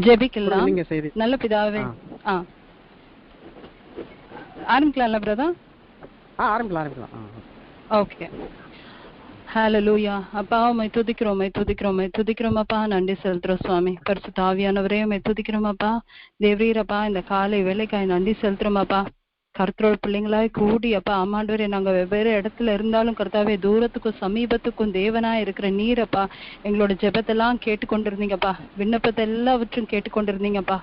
ஜெபிக்கலாம். நல்ல பிதாவே, ஆரம்பிக்கலாம்ல பிரதர்? ஆரம்பிக்கலாம். ஓகே. ஹalleluya. அப்பா உம்மை துதிக்கிறோம் அப்பா. நன்றி செலுத்துறோம் சுவாமி. பரிசுத்த ஆவியானவரே உம்மை துதிக்கிறோம் அப்பா. தேவரீரப்பா, இந்த காலை வேளைக்காய் நன்றி செலுத்துறோம் அப்பா. கர்த்தரோட பிள்ளைங்களாய் கூடி அப்பா ஆமாண்டவரே, நாங்க வெவ்வேறு இடத்துல இருந்தாலும் கர்த்தாவே, தூரத்துக்கும் சமீபத்துக்கும் தேவனா இருக்கிற நீரப்பா எங்களோட ஜெபத்தெல்லாம் கேட்டுக்கொண்டிருந்தீங்கப்பா. விண்ணப்பத்தை எல்லாவற்றும் கேட்டுக்கொண்டிருந்தீங்கப்பா.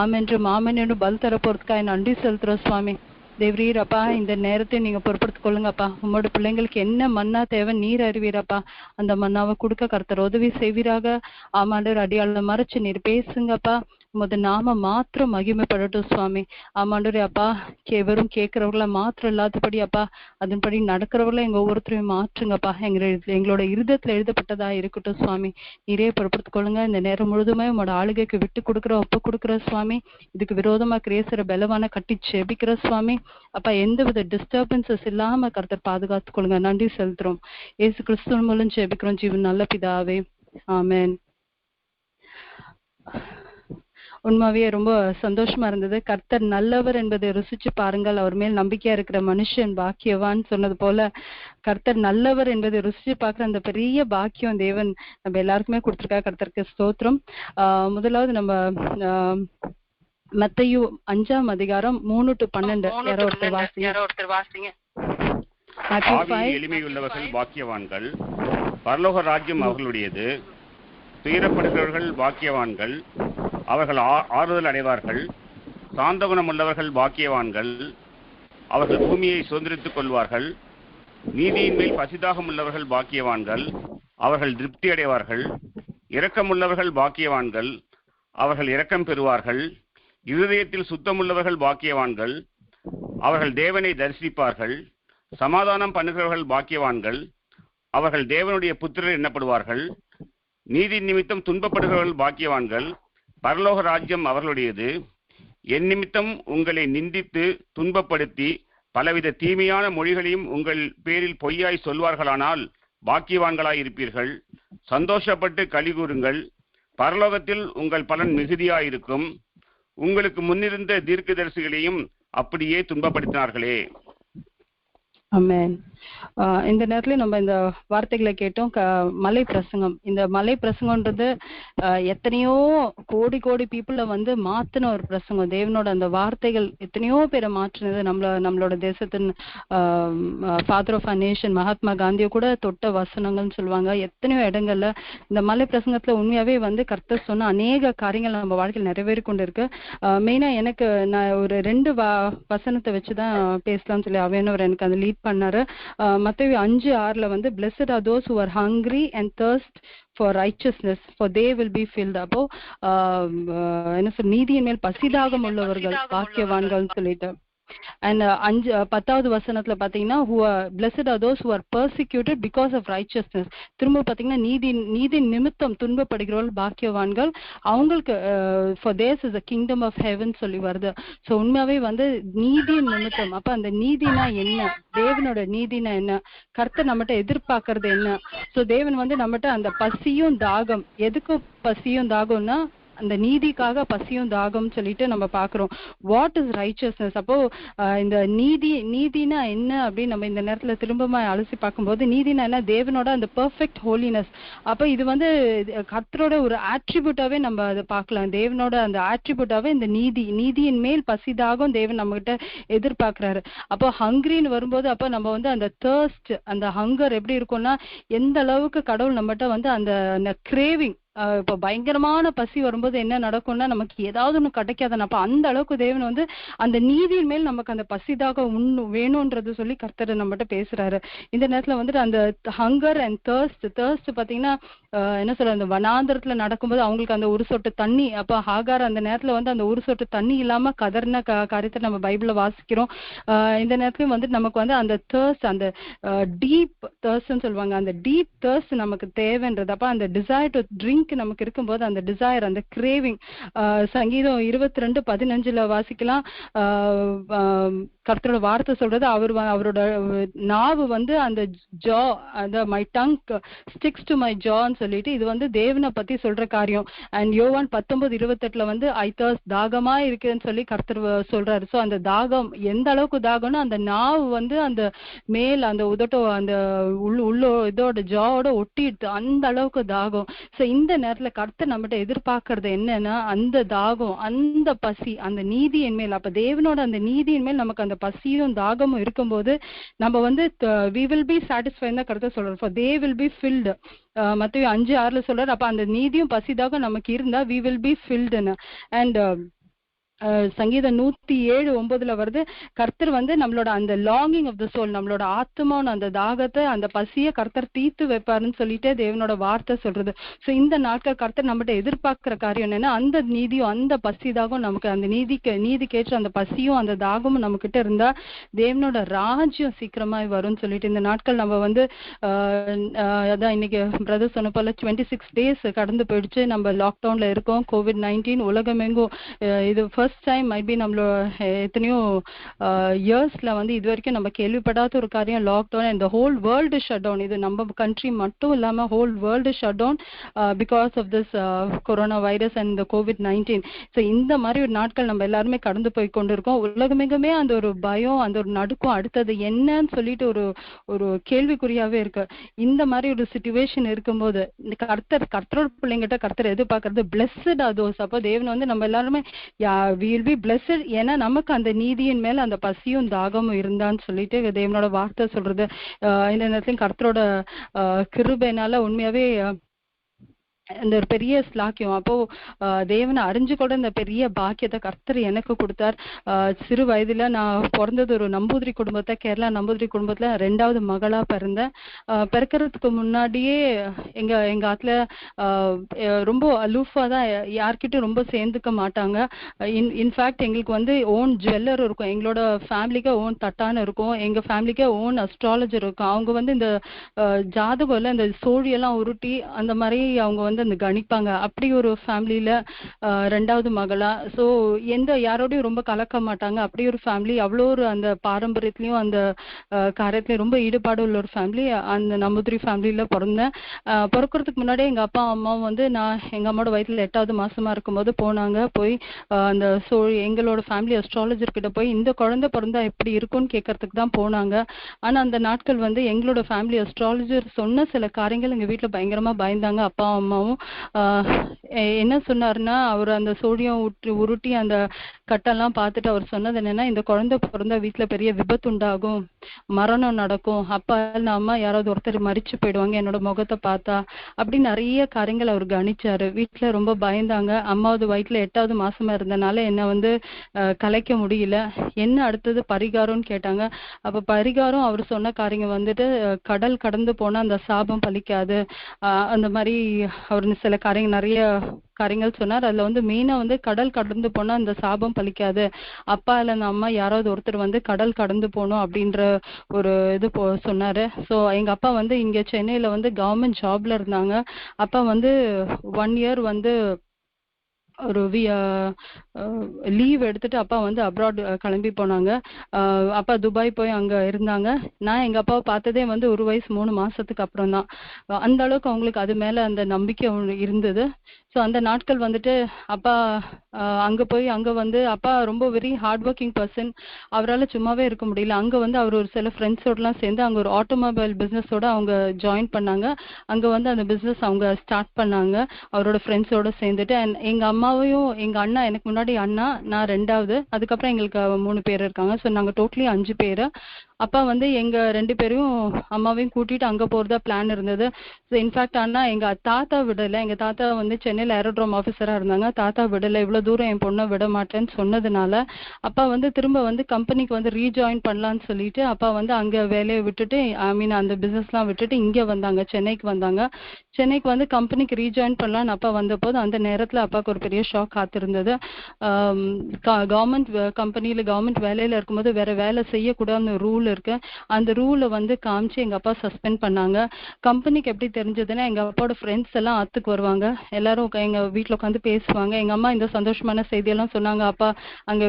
ஆமென்றும் ஆமென் என்று பல் தரப்போறதுக்காய் நன்றி செலுத்துறோம் சுவாமி. தேவரீரப்பா, இந்த நேரத்தை நீங்க பொறுப்படுத்திக் கொள்ளுங்கப்பா. உங்களோட பிள்ளைங்களுக்கு என்ன மன்னா தேவை நீர் அறிவீரப்பா. அந்த மன்னாவை கொடுக்க கர்த்தர் உதவி செய்வீராக. ஆமாண்டவர், அடியாள மறைச்சு நீர் பேசுங்கப்பா. உமது நாம மாத்திரம் மகிமைப்படட்டும் சுவாமி. ஆமாண்டவரே அப்பா, வெறும் கேட்கிறவர்கள மாத்திரம் இல்லாதபடி அப்பா, அதன்படி நடக்கிறவர்கள எங்க ஒவ்வொருத்தரையும் மாற்றுங்கப்பா. எங்களோட இருதயத்துல எழுதப்பட்டதா இருக்கட்டும் சுவாமி. நீரே பொறுப்படுத்திக் கொள்ளுங்க. இந்த நேரம் முழுதுமே உங்களோட ஆளுகைக்கு விட்டு கொடுக்குற ஒப்பு கொடுக்குற சுவாமி. இதுக்கு விரோதமா கிரேசுற பலவான கட்டி செபிக்கிற சுவாமி. அப்பா, எந்தவித டிஸ்டர்பன்சஸ் இல்லாம கர்த்தர் பாதுகாத்துக் கொள்ளுங்க. நன்றி செலுத்துறோம். இயேசு கிறிஸ்துவின் மூலம் செபிக்கிறோம் ஜீவன் நல்ல பிதாவே, ஆமென். உண்மையாவே ரொம்ப சந்தோஷமா இருந்தது. கர்த்தர் நல்லவர் என்பதை ருசிச்சு பாருங்கள், அவர் மேல் நம்பிக்கையா இருக்கிற மனுஷன் பாக்கியவான் சொன்னது போல, கர்த்தர் நல்லவர் என்பதை ருசிச்சு பார்க்குற அந்த பெரிய பாக்கியம் தேவன் நம்ம எல்லாருக்குமே கொடுத்துருக்கா. கர்த்தருக்கு ஸ்தோத்திரம். முதலாவது நம்ம மத்தேயு 5ஆம் அதிகாரம் 3 to 12 யாரோ ஒருத்தர் வாசிங்க. எளிமையுள்ளவர்கள் பாக்கியவான்கள், பரலோக ராஜ்யம் அவர்களுடையது. துயரப்படுகிறவர்கள் பாக்கியவான்கள், அவர்கள் ஆறுதல் அடைவார்கள். சாந்த குணமுள்ளவர்கள் பாக்கியவான்கள், அவர்கள் பூமியை சுதந்திரித்துக் கொள்வார்கள். நீதியின் மேல் பசிதாகம் உள்ளவர்கள் பாக்கியவான்கள், அவர்கள் திருப்தி அடைவார்கள். இரக்கமுள்ளவர்கள் பாக்கியவான்கள், அவர்கள் இரக்கம் பெறுவார்கள். இருதயத்தில் சுத்தமுள்ளவர்கள் பாக்கியவான்கள், அவர்கள் தேவனை தரிசிப்பார்கள். சமாதானம் பண்ணுகிறவர்கள் பாக்கியவான்கள், அவர்கள் தேவனுடைய புத்திரர் எண்ணப்படுவார்கள். நீதி நிமித்தம் துன்பப்படுகிறவர்கள் பாக்கியவான்கள், பரலோக ராஜ்யம் அவர்களுடையது. என் நிமித்தம் உங்களை நிந்தித்து துன்பப்படுத்தி பலவித தீமையான மொழிகளையும் உங்கள் பேரில் பொய்யாய் சொல்வார்களானால் பாக்கியவான்களாய் இருப்பீர்கள். சந்தோஷப்பட்டு களி கூறுங்கள், பரலோகத்தில் உங்கள் பலன் மிகுதியாயிருக்கும். உங்களுக்கு முன்னிருந்த தீர்க்கதரிசிகளையும் அப்படியே துன்பப்படுத்தினார்களே. ஆமென். இந்த நேரத்துல நம்ம இந்த வார்த்தைகளை கேட்டோம். மலை பிரசங்கம். இந்த மலை பிரசங்கம்ன்றது எத்தனையோ கோடி கோடி பீப்புளை மாத்தின ஒரு பிரசங்கம். தேவனோட அந்த வார்த்தைகள் எத்தனையோ பேரை மாற்றினது. நம்மளோட தேசத்தின் father of a nation Mahatma காந்தியை கூட தொட்ட வசனங்கள்னு சொல்லுவாங்க. எத்தனையோ இடங்கள்ல இந்த மலை பிரசங்கத்துல உண்மையாவே கர்த்தர் சொன்ன அநேக காரியங்கள் நம்ம வாழ்க்கையில் நிறைவேறி கொண்டு இருக்கு. மெயினா எனக்கு நான் ஒரு 2 வசனத்தை வச்சுதான் பேசலாம்னு சொல்லி அவையனவர் எனக்கு அந்த லீட் பண்ணாரு. மத்தேயு 5:6 blessed are those who are hungry and thirst for righteousness for they will be filled. அப்போ என்ன சொல்ற, நீதியின் மேல் பசிதாகம் உள்ளவர்கள் பாக்கியவான்கள் சொல்லிட்டு. And 10வது வசனத்துல பாத்தீங்கன்னா blessed are those who are persecuted because of righteousness. திரும்ப பாத்தீங்கன்னா நீதி நிமித்தம் துன்பப்படுகிறவர்கள் பாக்கியவான்கள், அவங்களுக்கு for theirs is the kingdom of heaven சொல்லி வருது. சோ உண்மையாவே நீதி நிமித்தம். அப்ப அந்த நீதினா என்ன, தேவனோட நீதினா என்ன, கர்த்தர் நம்மகிட்ட எதிர்பார்க்கறது என்ன. சோ தேவன் நம்மகிட்ட அந்த பசியும் தாகம், எதுக்கு பசியும் தாகம்னா அந்த நீதிக்காக பசியும் தாகம் சொல்லிட்டு நம்ம பாக்குறோம். What is righteousness? அப்போ இந்த நீதினா என்ன அப்படின்னு நம்ம இந்த நேரத்துல திரும்பமா அலசி பார்க்கும்போது, நீதினா என்ன, தேவனோட அந்த பெர்ஃபெக்ட் ஹோலினஸ். அப்ப இது கர்த்தரோட ஒரு ஆட்ரிபியூட்டாவே நம்ம அதை பார்க்கலாம். தேவனோட அந்த ஆட்ரிபியூட்டாவே இந்த நீதியின் மேல் பசிதாகம் தேவன் நம்ம கிட்ட எதிர்பார்க்கிறாரு. அப்போ ஹங்கிரின்னு வரும்போது அப்ப நம்ம அந்த தர்ஸ்ட், அந்த ஹங்கர் எப்படி இருக்கும்னா, எந்த அளவுக்கு கடவுள் நம்மகிட்ட அந்த கிரேவிங், இப்போ பயங்கரமான பசி வரும்போது என்ன நடக்கும்னா நமக்கு ஏதாவது ஒண்ணு கிடைக்காதுன்னு. அப்ப அந்த அளவுக்கு தேவன் அந்த நீதியின் மேல் நமக்கு அந்த பசிதாக வேணும்ன்றது சொல்லி கர்த்தர் நம்மகிட்ட பேசுறாரு. இந்த நேரத்துல அந்த ஹங்கர் அண்ட் தர்ஸ்ட் பாத்தீங்கன்னா என்ன சொல்ற, அந்த வனாந்திரத்துல நடக்கும்போது அவங்களுக்கு அந்த ஒரு சொட்டு தண்ணி, அப்ப ஹாகார் அந்த நேரத்துல அந்த ஒரு சொட்டு தண்ணி இல்லாம கதர்ன காரியத்தை நம்ம பைபிள்ல வாசிக்கிறோம். இந்த நேரத்துலயும் நமக்கு அந்த தர்ஸ்ட், அந்த டீப் தர்ஸ்ட்னு சொல்லுவாங்க, அந்த டீப் தர்ஸ்ட் நமக்கு தேவைன்றது. அப்ப அந்த டிசைர் டு ட்ரிங்க் ட்ரிங்க் நமக்கு இருக்கும்போது அந்த டிசைர், அந்த கிரேவிங், சங்கீதம் 22:15 வாசிக்கலாம். கர்த்தரோட வார்த்தை சொல்றது, அவரோட நாவு வந்து அந்த ஜா, அந்த my tongue sticks to my ஜான்னு சொல்லிட்டு, இது வந்து தேவனை பத்தி சொல்ற காரியம். அண்ட் யோவான் 19:28 வந்து ஐ தர்ஸ்ட், தாகமா இருக்குன்னு சொல்லி கர்த்தர் சொல்றாரு. ஸோ அந்த தாகம் எந்த அளவுக்கு தாகம்னா, அந்த நாவு வந்து அந்த மேல் அந்த உதட்டோ அந்த உள்ளோ இதோட ஜாவோட ஒட்டிட்டு அந்த அளவுக்கு தாகம். ஸோ இந்த நேரத்துல கர்த்தர் நம்மகிட்ட எதிர்பார்க்கறது என்னன்னா, அந்த தாகம், அந்த பசி, அந்த நீதியின் மேல். அப்ப தேவனோட அந்த நீதியின் மேல் நமக்கு அந்த பசியும் தாகமும் இருக்கும்போது நம்ம வந்து we will be satisfied தான் கர்த்தர் சொல்றாரு. for they will be filled. மத்தேயு 5:6 சொல்றாரு. அப்ப அந்த நீதியும் பசி தாகம் நமக்கு இருந்தா we will be filled. and சங்கீதம் 107:9 வருது, கர்த்தர் வந்து நம்மளோட அந்த லாங்கிங் ஆஃப் த சோல், நம்மளோட ஆத்மாவோட அந்த தாகத்தை, அந்த பசியை கர்த்தர் தீர்த்து வைப்பாருன்னு சொல்லிட்டு தேவனோட வார்த்தை சொல்றது. ஸோ இந்த நாட்கள் கர்த்தர் நம்மகிட்ட எதிர்பார்க்கிற காரியம் என்னன்னா, அந்த நீதியும் அந்த பசி தாகம் நமக்கு, அந்த நீதிக்கேற்ற அந்த பசியும் அந்த தாகமும் நம்ம கிட்ட இருந்தா தேவனோட ராஜ்யம் சீக்கிரமாய் வரும்னு சொல்லிட்டு இந்த நாட்கள் நம்ம வந்து அதான் இன்னைக்கு பிரதர் சொன்ன போல 26 days கடந்து போயிடுச்சு. நம்ம லாக்டவுன்ல இருக்கோம். COVID-19 உலகமெங்கும் இது ஃபர்ஸ்ட் டைம் மைட் பி நம்மளோட எத்தனையோ இயர்ஸ்ல வந்து இது வரைக்கும் நம்ம கேள்விப்படாத ஒரு காரியம் lockdown. And whole world shut down. இது நம்ம கண்ட்ரி மட்டும் இல்லாம whole world shut down because of this coronavirus and COVID-19. So இந்த மாதிரி ஒரு நாட்கள் நம்ம எல்லாருமே கடந்து போய் கொண்டு இருக்கோம். உலகமெங்குமே அந்த ஒரு பயம், அந்த ஒரு நடுக்கம், அடுத்தது என்னன்னு சொல்லிட்டு ஒரு கேள்விக்குறியாவே இருக்கு. இந்த மாதிரி ஒரு சிச்சுவேஷன் இருக்கும்போது இந்த கர்த்தரோட பிள்ளைங்கிட்ட கர்த்தர் எதிர்பார்க்கறது பிளெஸ்ட் அதோஸ். அப்போ தேவன் வந்து நம்ம எல்லாருமே we will be blessed. ஏன்னா நமக்கு அந்த நீதியின் மேல அந்த பசியும் தாகமும் இருந்தான்னு சொல்லிட்டு தேவனோட வார்த்தை சொல்றது. இந்த நேரத்திலும் கர்த்தரோட கிருபையினால உண்மையாவே இந்த ஒரு பெரிய ஸ்லாக்கியம். அப்போ தேவனை அறிஞ்சு கூட இந்த பெரிய பாக்கியத்தை கர்த்தர் எனக்கு கொடுத்தார். சிறு வயதுல நான் பிறந்தது ஒரு நம்பூதிரி குடும்பத்தை, கேரளா நம்பூதிரி குடும்பத்துல 2வது மகளா பிறந்தேன். பிறக்கிறதுக்கு முன்னாடியே எங்க ஆத்துல ரொம்ப அலூஃபா தான், யார்கிட்டும் ரொம்ப சேர்ந்துக்க மாட்டாங்க. இன்ஃபேக்ட் எங்களுக்கு வந்து ஓன் ஜுவல்லர் இருக்கும், எங்களோட ஃபேமிலிக்கு ஓன் தட்டான இருக்கும், எங்க ஃபேமிலிக்கு ஓன் அஸ்ட்ராலஜர் இருக்கும். அவங்க வந்து இந்த ஜாதகம் இல்ல இந்த சோழியெல்லாம் உருட்டி அந்த மாதிரி அவங்க வந்து அந்த கணிப்பாங்க. அப்படி ஒரு ஃபேமிலியில 2வது மகளா. ஸோ யாரோடையும் ரொம்ப கலக்க மாட்டாங்க. அப்படி ஒரு ஃபேமிலி, அவ்வளோ ஒரு அந்த பாரம்பரியத்திலையும் அந்த காரியத்திலையும் ரொம்ப ஈடுபாடு உள்ள ஒரு ஃபேமிலி. அந்த நம்பூதிரி ஃபேமிலியில பிறந்தேன். பிறக்கிறதுக்கு முன்னாடியே எங்க அப்பா அம்மாவும் வந்து நான் எங்க அம்மாவோட வயிற்றுல 8வது மாசமா இருக்கும்போது போனாங்க. போய் அந்த எங்களோட ஃபேமிலி அஸ்ட்ராலஜர் கிட்ட போய் இந்த குழந்தை பிறந்தா எப்படி இருக்கும்னு கேட்கறதுக்கு தான் போனாங்க. ஆனா அந்த நாட்கள் வந்து எங்களோட ஃபேமிலி அஸ்ட்ராலஜர் சொன்ன சில காரியங்கள் எங்க வீட்டுல பயங்கரமா பயந்தாங்க. அப்பா அம்மாவும் என்ன சொன்னாருன்னா, அவர் அந்த சோடியம் உருட்டி அந்த கட்டெல்லாம் பார்த்துட்டு அவர் சொன்னது என்னன்னா, இந்த குழந்தை பிறந்தா வீட்டுல பெரிய விபத்து உண்டாகும், மரணம் நடக்கும், அப்பா அம்மா யாராவது ஒருத்தர் மரிச்சு போயிடுவாங்க என்னோட முகத்தை பார்த்தா, அப்படி நிறைய காரியங்கள் அவர் கணிச்சாரு. வீட்டுல ரொம்ப பயந்தாங்க. அம்மாவது வயிற்றுல 8வது மாசமா இருந்தனால என்ன வந்து கலைக்க முடியல. என்ன அடுத்தது பரிகாரம்னு கேட்டாங்க. அப்ப பரிகாரம் அவர் சொன்ன காரியங்கள் வந்துட்டு, கடல் கடந்து போனா அந்த சாபம் பலிக்காது, அந்த மாதிரி அவர் சில காரியங்கள் நிறைய காரியங்கள் சொன்னார். அதுல வந்து மெயினா வந்து கடல் கடந்து போனா அந்த சாபம் பலிக்காது, அப்பா இல்ல அம்மா யாராவது ஒருத்தர் வந்து கடல் கடந்து போகணும் அப்படின்ற ஒரு இது சொன்னாரு. ஸோ எங்க அப்பா வந்து இங்க சென்னையில வந்து கவர்மெண்ட் ஜாப்ல இருந்தாங்க. அப்பா வந்து 1 year வந்து ஒரு லீவ் எடுத்துட்டு அப்பா வந்து அப்ராட் கிளம்பி போனாங்க. அப்பா துபாய் போய் அங்க இருந்தாங்க. நான் எங்க அப்பாவை பார்த்ததே வந்து 1 வயசு 3 மாசத்துக்கு அப்புறம் தான். அந்த அளவுக்கு அவங்களுக்கு அது மேல அந்த நம்பிக்கை இருந்தது. ஸோ அந்த நாட்கள் வந்துட்டு அப்பா அங்க வந்து அப்பா ரொம்ப வெரி ஹார்ட் ஒர்க்கிங் பர்சன். அவரால் சும்மாவே இருக்க முடியல. அங்க வந்து அவர் ஒரு சில ஃப்ரெண்ட்ஸோடலாம் சேர்ந்து அங்க ஒரு ஆட்டோமொபைல் பிஸ்னஸோட அவங்க ஜாயின் பண்ணாங்க. அங்க வந்து அந்த பிஸ்னஸ் அவங்க ஸ்டார்ட் பண்ணாங்க அவரோட ஃப்ரெண்ட்ஸோட சேர்ந்துட்டு. அண்ட் எங்க அம்மாவையும் எங்க அண்ணா, எனக்கு முன்னாடி அண்ணா, நான் 2வது, அதுக்கப்புறம் எங்களுக்கு 3 பேர் இருக்காங்க. ஸோ நாங்க டோட்டலி 5 பேர். அப்பா வந்து எங்க 2 பேரையும் அம்மாவையும் கூட்டிட்டு அங்க போறதா பிளான் இருந்தது. ஸோ இன்ஃபேக்ட் அண்ணா எங்க தாத்தா விடல. எங்க தாத்தா வந்து சென்னையில் ஏரோட்ரோம் ஆஃபீஸரா இருந்தாங்க. தாத்தா விடல, இவ்வளவு தூரம் என் பொண்ணை விட மாட்டேன்னு சொன்னதுனால அப்பா வந்து திரும்ப வந்து கம்பெனிக்கு வந்து ரீஜாயின் பண்ணலான்னு சொல்லிட்டு அப்பா வந்து அங்க வேலையை விட்டுட்டு, அந்த பிசினஸ்லாம் விட்டுட்டு இங்க வந்தாங்க, சென்னைக்கு வந்தாங்க. சென்னைக்கு வந்து கம்பெனிக்கு ரீஜாயின் பண்ணலான்னு அப்பா வந்த போது அந்த நேரத்துல அப்பாவுக்கு ஒரு பெரிய ஷாக் காத்திருந்தது. கவர்மெண்ட் கம்பெனியில் கவர்மெண்ட் வேலையில் இருக்கும்போது வேற வேலை செய்யக்கூடாதுன்னு ரூல் இருக்கு. அந்த ரூலை வந்து காமிச்சு எங்கள் அப்பா சஸ்பெண்ட் பண்ணாங்க. கம்பெனிக்கு எப்படி தெரிஞ்சதுன்னா, எங்கள் அப்பாவோட ஃப்ரெண்ட்ஸ் எல்லாம் ஆற்றுக்கு வருவாங்க, எல்லாரும் எங்கள் வீட்டில் உட்காந்து பேசுவாங்க. எங்கள் அம்மா இந்த சந்தோஷமான செய்தியெல்லாம் சொன்னாங்க, அப்பா அங்கே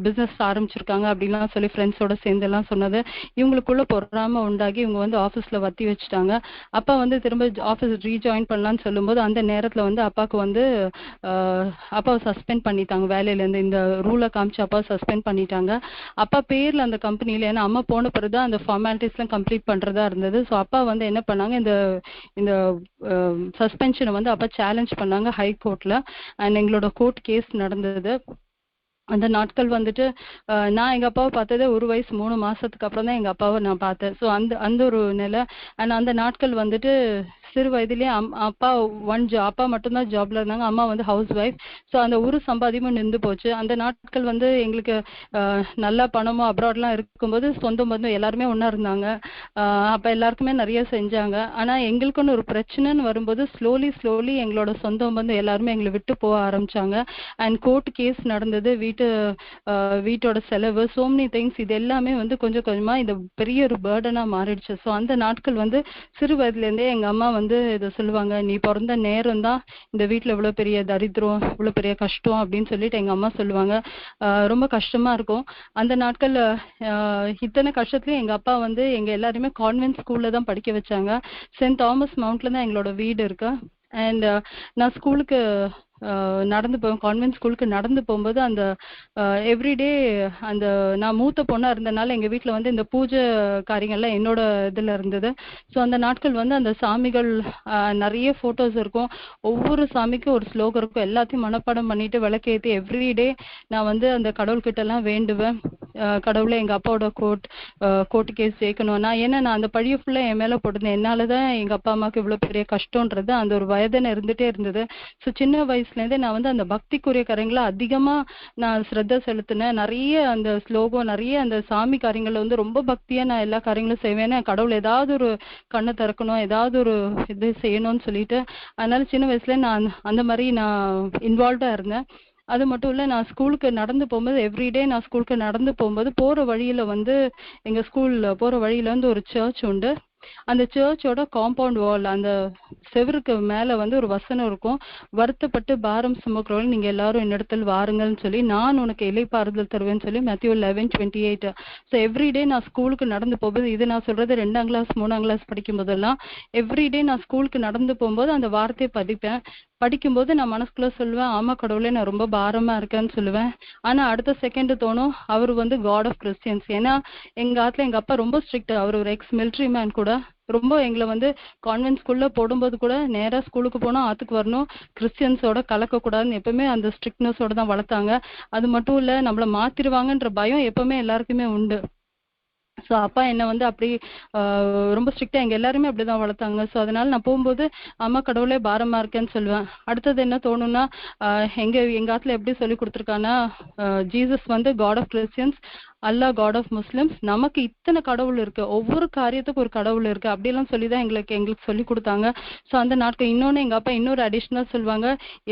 பிஸ்னஸ் ஆரம்பிச்சிருக்காங்க அப்படின்லாம் சொல்லி ஃப்ரெண்ட்ஸோட சேர்ந்து எல்லாம் சொன்னது. இவங்களுக்குள்ள பொறாம உண்டாகி இவங்க வந்து ஆஃபீஸில் வத்தி வச்சுட்டாங்க. அப்பா வந்து திரும்ப ஆஃபீஸ் ரீஜாயின் பண்ணலான்னு சொல்லும்போது அந்த நேரத்தில் வந்து அப்பாவுக்கு வந்து அப்பாவை சஸ்பெண்ட் பண்ணிட்டாங்க வேலையிலேருந்து. இந்த ரூலை காமிச்சு அப்பாவை சஸ்பெண்ட் பண்ணிட்டாங்க. அப்பா பேரில் அந்த கம்பெனியில், ஏன்னா அம்மா போன பிறகு தான் அந்த ஃபார்மாலிட்டிஸ்லாம் கம்ப்ளீட் பண்ணுறதா இருந்தது. ஸோ அப்பா வந்து என்ன பண்ணாங்க, இந்த சஸ்பென்ஷனை வந்து அப்பா சேலஞ்ச் பண்ணாங்க ஹை கோர்ட்டில். அண்ட் எங்களோட கோர்ட் கேஸ் நடந்தது. அந்த நாட்கள் வந்துட்டு நான் எங்கள் அப்பாவை பார்த்ததே 1 வயசு 3 மாதத்துக்கு அப்புறம் தான் எங்கள் அப்பாவை நான் பார்த்தேன். ஸோ அந்த ஒரு நிலை. அண்ட் அந்த நாட்கள் வந்துட்டு சிறு வயதிலேயே அப்பா அப்பா மட்டும்தான் ஜாப்ல இருந்தாங்க, அம்மா வந்து ஹவுஸ் ஒய்ஃப். ஸோ அந்த ஒரு சம்பாதியமும் நின்று போச்சு. அந்த நாட்கள் வந்து எங்களுக்கு நல்லா பணமும் அப்ராட்லாம் இருக்கும்போது சொந்த பந்தம் எல்லாருமே ஒன்றா இருந்தாங்க. அப்போ எல்லாருக்குமே நிறைய செஞ்சாங்க. ஆனால் எங்களுக்குன்னு ஒரு பிரச்சனைன்னு வரும்போது ஸ்லோலி எங்களோட சொந்த பந்தம் எல்லாருமே எங்களை விட்டு போக ஆரம்பிச்சாங்க. அண்ட் கோர்ட் கேஸ் நடந்தது, வீட்டோட செலவு, சோ மெனி திங்ஸ், இது எல்லாமே வந்து கொஞ்சம் கொஞ்சமா இந்த பெரிய ஒரு பேர்டனா மாறிடுச்சு. ஸோ அந்த நாட்கள் வந்து சிறு வயதுலேருந்தே எங்க அம்மா வந்து இதை சொல்லுவாங்க, நீ பிறந்த நேரம் தான் இந்த வீட்டில் இவ்வளோ பெரிய தரித்திரம், இவ்வளோ பெரிய கஷ்டம் அப்படின்னு சொல்லிட்டு எங்க அம்மா சொல்லுவாங்க. ரொம்ப கஷ்டமா இருக்கும் அந்த நாட்கள்ல. இத்தனை கஷ்டத்துலயும் எங்க அப்பா வந்து எங்க எல்லாருமே கான்வென்ட் ஸ்கூல்ல தான் படிக்க வச்சாங்க. சென்ட் தாமஸ் மவுண்ட்ல தான் எங்களோட வீடு இருக்கு. அண்ட் நான் ஸ்கூலுக்கு நடந்து போவேன், கான்வென்ட் ஸ்கூலுக்கு நடந்து போகும்போது அந்த எவ்ரிடே அந்த நான் மூத்த பொண்ணா இருந்தனால எங்க வீட்டில் வந்து இந்த பூஜை காரியங்கள்லாம் என்னோட இதுல இருந்தது. ஸோ அந்த நாட்கள் வந்து அந்த சாமிகள் நிறைய ஃபோட்டோஸ் இருக்கும், ஒவ்வொரு சாமிக்கும் ஒரு ஸ்லோகம் இருக்கும், எல்லாத்தையும் மனப்பாடம் பண்ணிட்டு விளக்கேற்றி எவ்ரிடே நான் வந்து அந்த கடவுள்கிட்ட எல்லாம் வேண்டுவேன், கடவுளை எங்க அப்பாவோட கோர்ட் கேஸ் ஜெயிக்கணும். ஏன்னா நான் அந்த பழிய ஃபுல்லாக என் மேலே போட்டிருந்தேன், என்னாலதான் எங்க அப்பா அம்மாவுக்கு இவ்வளோ பெரிய கஷ்டன்றது அந்த ஒரு வயதனை இருந்துட்டே இருந்தது. ஸோ சின்ன வயசுலேருந்தே நான் வந்து அந்த பக்திக்குரிய காரியங்களை அதிகமா நான் ஸ்ரத்த செலுத்தினேன். நிறைய அந்த ஸ்லோகம், நிறைய அந்த சாமி காரியங்களை வந்து ரொம்ப பக்தியா நான் எல்லா காரியங்களும் செய்வேன். கடவுள் ஏதாவது ஒரு கண்ணை திறக்கணும், ஏதாவது ஒரு இது செய்யணும்னு சொல்லிட்டு, அதனால சின்ன வயசுல நான் அந்த மாதிரி நான் இன்வால்வ்டா இருந்தேன். அது மட்டும் இல்லை, நான் ஸ்கூலுக்கு நடந்து போகும்போது எவ்ரிடே நான் ஸ்கூலுக்கு நடந்து போகும்போது போகிற வழியில் வந்து எங்கள் ஸ்கூலில் போகிற வழியில் வந்து ஒரு சர்ச் உண்டு. அந்த சர்ச்சோட காம்பவுண்ட் வால், அந்த செவருக்கு மேலே வந்து ஒரு வசனம் இருக்கும், வருத்தப்பட்டு பாரம் சுமக்கிறவர்கள் நீங்கள் எல்லாரும் என்னிடத்தில் வாருங்கள்னு சொல்லி, நான் உனக்கு இளைப்பாறுதல் தருவேன்னு சொல்லி Matthew 11:28. ஸோ எவ்ரிடே நான் ஸ்கூலுக்கு நடந்து போகும்போது, இது நான் சொல்கிறது 2ஆம் கிளாஸ் 3ஆம் கிளாஸ் படிக்கும் போதெல்லாம் எவ்ரிடே நான் ஸ்கூலுக்கு நடந்து போகும்போது அந்த வார்த்தையை படிக்கும்போது நான் மனசுக்குள்ள சொல்லுவேன், ஆமா கடவுளே நான் ரொம்ப பாரமா இருக்கேன்னு சொல்லுவேன். ஆனா அடுத்த செகண்ட் தோணும், அவர் வந்து காட் ஆஃப் கிறிஸ்டியன்ஸ். ஏன்னா எங்க ஆத்துல எங்க அப்பா ரொம்ப ஸ்ட்ரிக்ட், அவர் ஒரு எக்ஸ் மிலிட்ரி மேன் கூட. ரொம்ப எங்களை வந்து கான்வென்ட் ஸ்கூல்ல போடும்போது கூட நேரா ஸ்கூலுக்கு போனா ஆத்துக்கு வரணும், கிறிஸ்டியன்ஸோட கலக்கக்கூடாதுன்னு எப்பவுமே அந்த ஸ்ட்ரிக்ட்னஸோட தான் வளர்த்தாங்க. அது மட்டும் இல்ல, நம்மள மாத்திருவாங்கன்ற பயம் எப்பவுமே எல்லாருக்குமே உண்டு. ஸோ அப்பா என்னை வந்து அப்படி ரொம்ப ஸ்ட்ரிக்டாக எங்கள் எல்லாருமே அப்படி தான் வளர்த்தாங்க. ஸோ அதனால நான் போகும்போது அம்மா கடவுளே பாரமாக இருக்கேன்னு சொல்லுவேன். அடுத்தது என்ன தோணுன்னா, எங்கள் ஆத்துல எப்படி சொல்லி கொடுத்துருக்காங்கன்னா, ஜீசஸ் வந்து God of Christians, Allah God of Muslims, நமக்கு இத்தனை கடவுள் இருக்கு, ஒவ்வொரு காரியத்துக்கும் ஒரு கடவுள் இருக்கு, அப்படியெல்லாம் சொல்லி தான் எங்களுக்கு சொல்லி கொடுத்தாங்க. ஸோ அந்த நாட்கள் இன்னொன்று எங்கள் அப்பா இன்னொரு அடிஷ்னலாக சொல்லுவாங்க,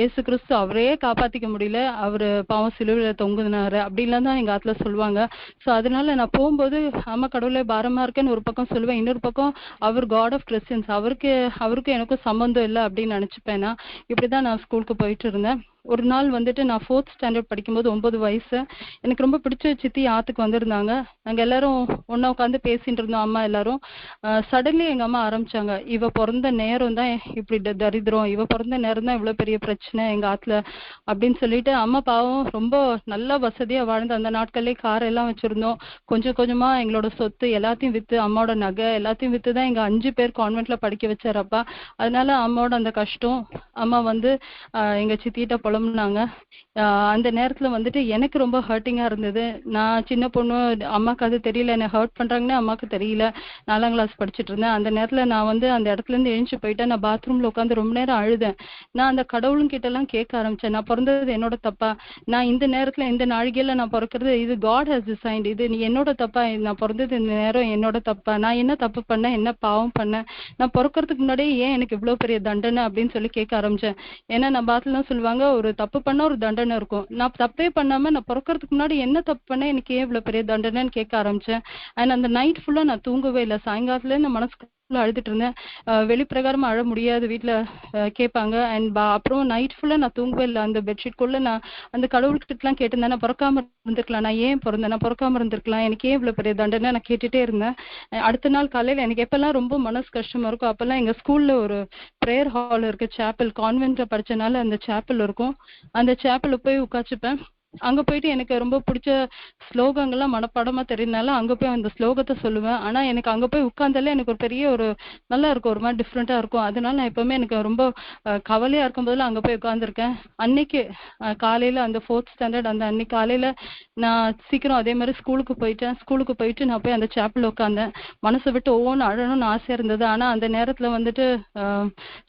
ஏசு கிறிஸ்து அவரையே காப்பாற்றிக்க முடியல, அவர் பாவம் சிலுவையில் தொங்குனாரு அப்படின்லாம் தான் எங்கள் ஆத்துல சொல்லுவாங்க. ஸோ அதனால நான் போகும்போது அம்மா கடவுளே பாரமா இருக்கேன்னு ஒரு பக்கம் சொல்லுவேன், இன்னொரு பக்கம் அவர் காட் ஆஃப் கிறிஸ்டியன்ஸ், அவருக்கு எனக்கும் சம்மந்தம் இல்லை அப்படின்னு நினச்சிப்பேன். நான் இப்படிதான் நான் ஸ்கூலுக்கு போயிட்டு இருந்தேன். ஒரு நாள் வந்துட்டு நான் 4th ஸ்டாண்டர்ட் படிக்கும்போது 9 வயசு, எனக்கு ரொம்ப பிடிச்ச சித்தி ஆத்துக்கு வந்திருந்தாங்க. நாங்கள் எல்லாரும் ஒன்றா உட்காந்து பேசிட்டு இருந்தோம், அம்மா எல்லாரும். சடன்லி எங்கள் அம்மா ஆரம்பிச்சாங்க, இவ பிறந்த நேரம் தான் இப்படி தரித்திரம், இவ பிறந்த நேரம் தான் இவ்வளோ பெரிய பிரச்சனை எங்கள் ஆத்துல அப்படின்னு சொல்லிட்டு. அம்மா பாவம் ரொம்ப நல்லா வசதியாக வாழ்ந்து அந்த நாட்கள்லேயே கார் எல்லாம் வச்சுருந்தோம். கொஞ்சம் கொஞ்சமாக எங்களோட சொத்து எல்லாத்தையும் விற்று, அம்மாவோட நகை எல்லாத்தையும் விற்று தான் எங்கள் 5 பேர் கான்வென்ட்ல படிக்க வச்சார் அப்பா. அதனால அம்மாவோட அந்த கஷ்டம், அம்மா வந்து எங்கள் சித்திகிட்ட புலம்புனாங்க. அந்த நேரத்தில் வந்துட்டு எனக்கு ரொம்ப ஹர்ட்டிங்காக இருந்தது. நான் சின்ன பொண்ணு, அம்மாவுக்கு அது தெரியல, என்னை ஹர்ட் பண்ணுறாங்கன்னு அம்மாவுக்கு தெரியல. 4ஆம் கிளாஸ் படிச்சுட்டு இருந்தேன். அந்த நேரத்தில் நான் வந்து அந்த இடத்துலேருந்து எழுந்து போயிட்டேன். நான் பாத்ரூமில் உட்காந்து ரொம்ப நேரம் அழுதேன். நான் அந்த கடவுளுங்கிட்டலாம் கேட்க ஆரம்பித்தேன், நான் பிறந்தது என்னோட தப்பா, நான் இந்த நேரத்தில் இந்த நாழிகையில் நான் பிறக்கிறது இது காட் ஹஸ் டிசைன்ட், இது நீ என்னோட தப்பா, நான் பிறந்தது இந்த நேரம் என்னோட தப்பா, நான் என்ன தப்பு பண்ணேன், என்ன பாவம் பண்ணேன், நான் பிறக்கிறதுக்கு முன்னாடியே ஏன் எனக்கு இவ்வளோ பெரிய தண்டனை அப்படின்னு சொல்லி கேட்க ஆரம்பித்தேன். ஏன்னா நான் பாத்துலாம் சொல்லுவாங்க, ஒரு தப்பு பண்ணா ஒரு தண்டனை இருக்கும். நான் தப்பே பண்ணாம நான் பிறக்கறதுக்கு முன்னாடி என்ன தப்பு பண்ணேன், எனக்கு ஏன் இவ்வளவு பெரிய தண்டனைன்னு கேட்க ஆரம்பிச்சேன். அண்ட் அந்த நைட் ஃபுல்லா நான் தூங்கவே இல்லை. சாயங்காலத்துல நான் மனசுக்குள்ள அழுதுட்டு இருந்தேன். வெளிப்பிரகாரமா அழ முடியாது, வீட்டுல கேட்பாங்க. அண்ட் அப்புறம் நைட் ஃபுல்லா நான் தூங்கவே இல்லை. அந்த பெட்ஷீட்குள்ள நான் அந்த கடவுள்கிட்ட எல்லாம் கேட்டிருந்தேன், நான் பிறக்காம இருந்திருக்கலாம், நான் ஏன் பிறந்தேன், நான் பிறக்காம இருந்திருக்கலாம், எனக்கு ஏன் இவ்வளவு பெரிய தண்டனை நான் கேட்டுட்டே இருந்தேன். அடுத்த நாள் காலையில எனக்கு எப்பெல்லாம் ரொம்ப மனசு கஷ்டமா இருக்கும் அப்பெல்லாம் எங்க ஸ்கூல்ல ஒரு ப்ரேயர் ஹால் இருக்கு, சேப்பல், கான்வென்ட்ல படிச்சனால அந்த சேப்பல் இருக்கும். அந்த சேப்பல்ல போய் உட்காந்துப்பேன். அங்க போயிட்டு எனக்கு ரொம்ப பிடிச்ச ஸ்லோகங்கள்லாம் மனப்பாடமா தெரியுதுனால அங்க போய் அந்த ஸ்லோகத்தை சொல்லுவேன். ஆனா எனக்கு அங்க போய் உட்கார்ந்தாலே எனக்கு ஒரு பெரிய ஒரு நல்லா இருக்கும், ஒரு மாதிரி டிஃப்ரெண்டா இருக்கும். அதனால நான் எப்பவுமே எனக்கு ரொம்ப கவலையா இருக்கும் போதுல அங்க போய் உட்கார்ந்துருக்கேன். அன்னைக்கு காலையில அந்த 4th ஸ்டாண்டர்ட் அந்த அன்னைக்கு காலையில நான் சீக்கிரம் அதே மாதிரி ஸ்கூலுக்கு போயிட்டேன். ஸ்கூலுக்கு போயிட்டு நான் போய் அந்த சேப்பல்ல உட்கார்ந்தேன். மனசை விட்டு ஒவ்வொன்று அழணும்னு ஆசையா இருந்தது. ஆனா அந்த நேரத்துல வந்துட்டு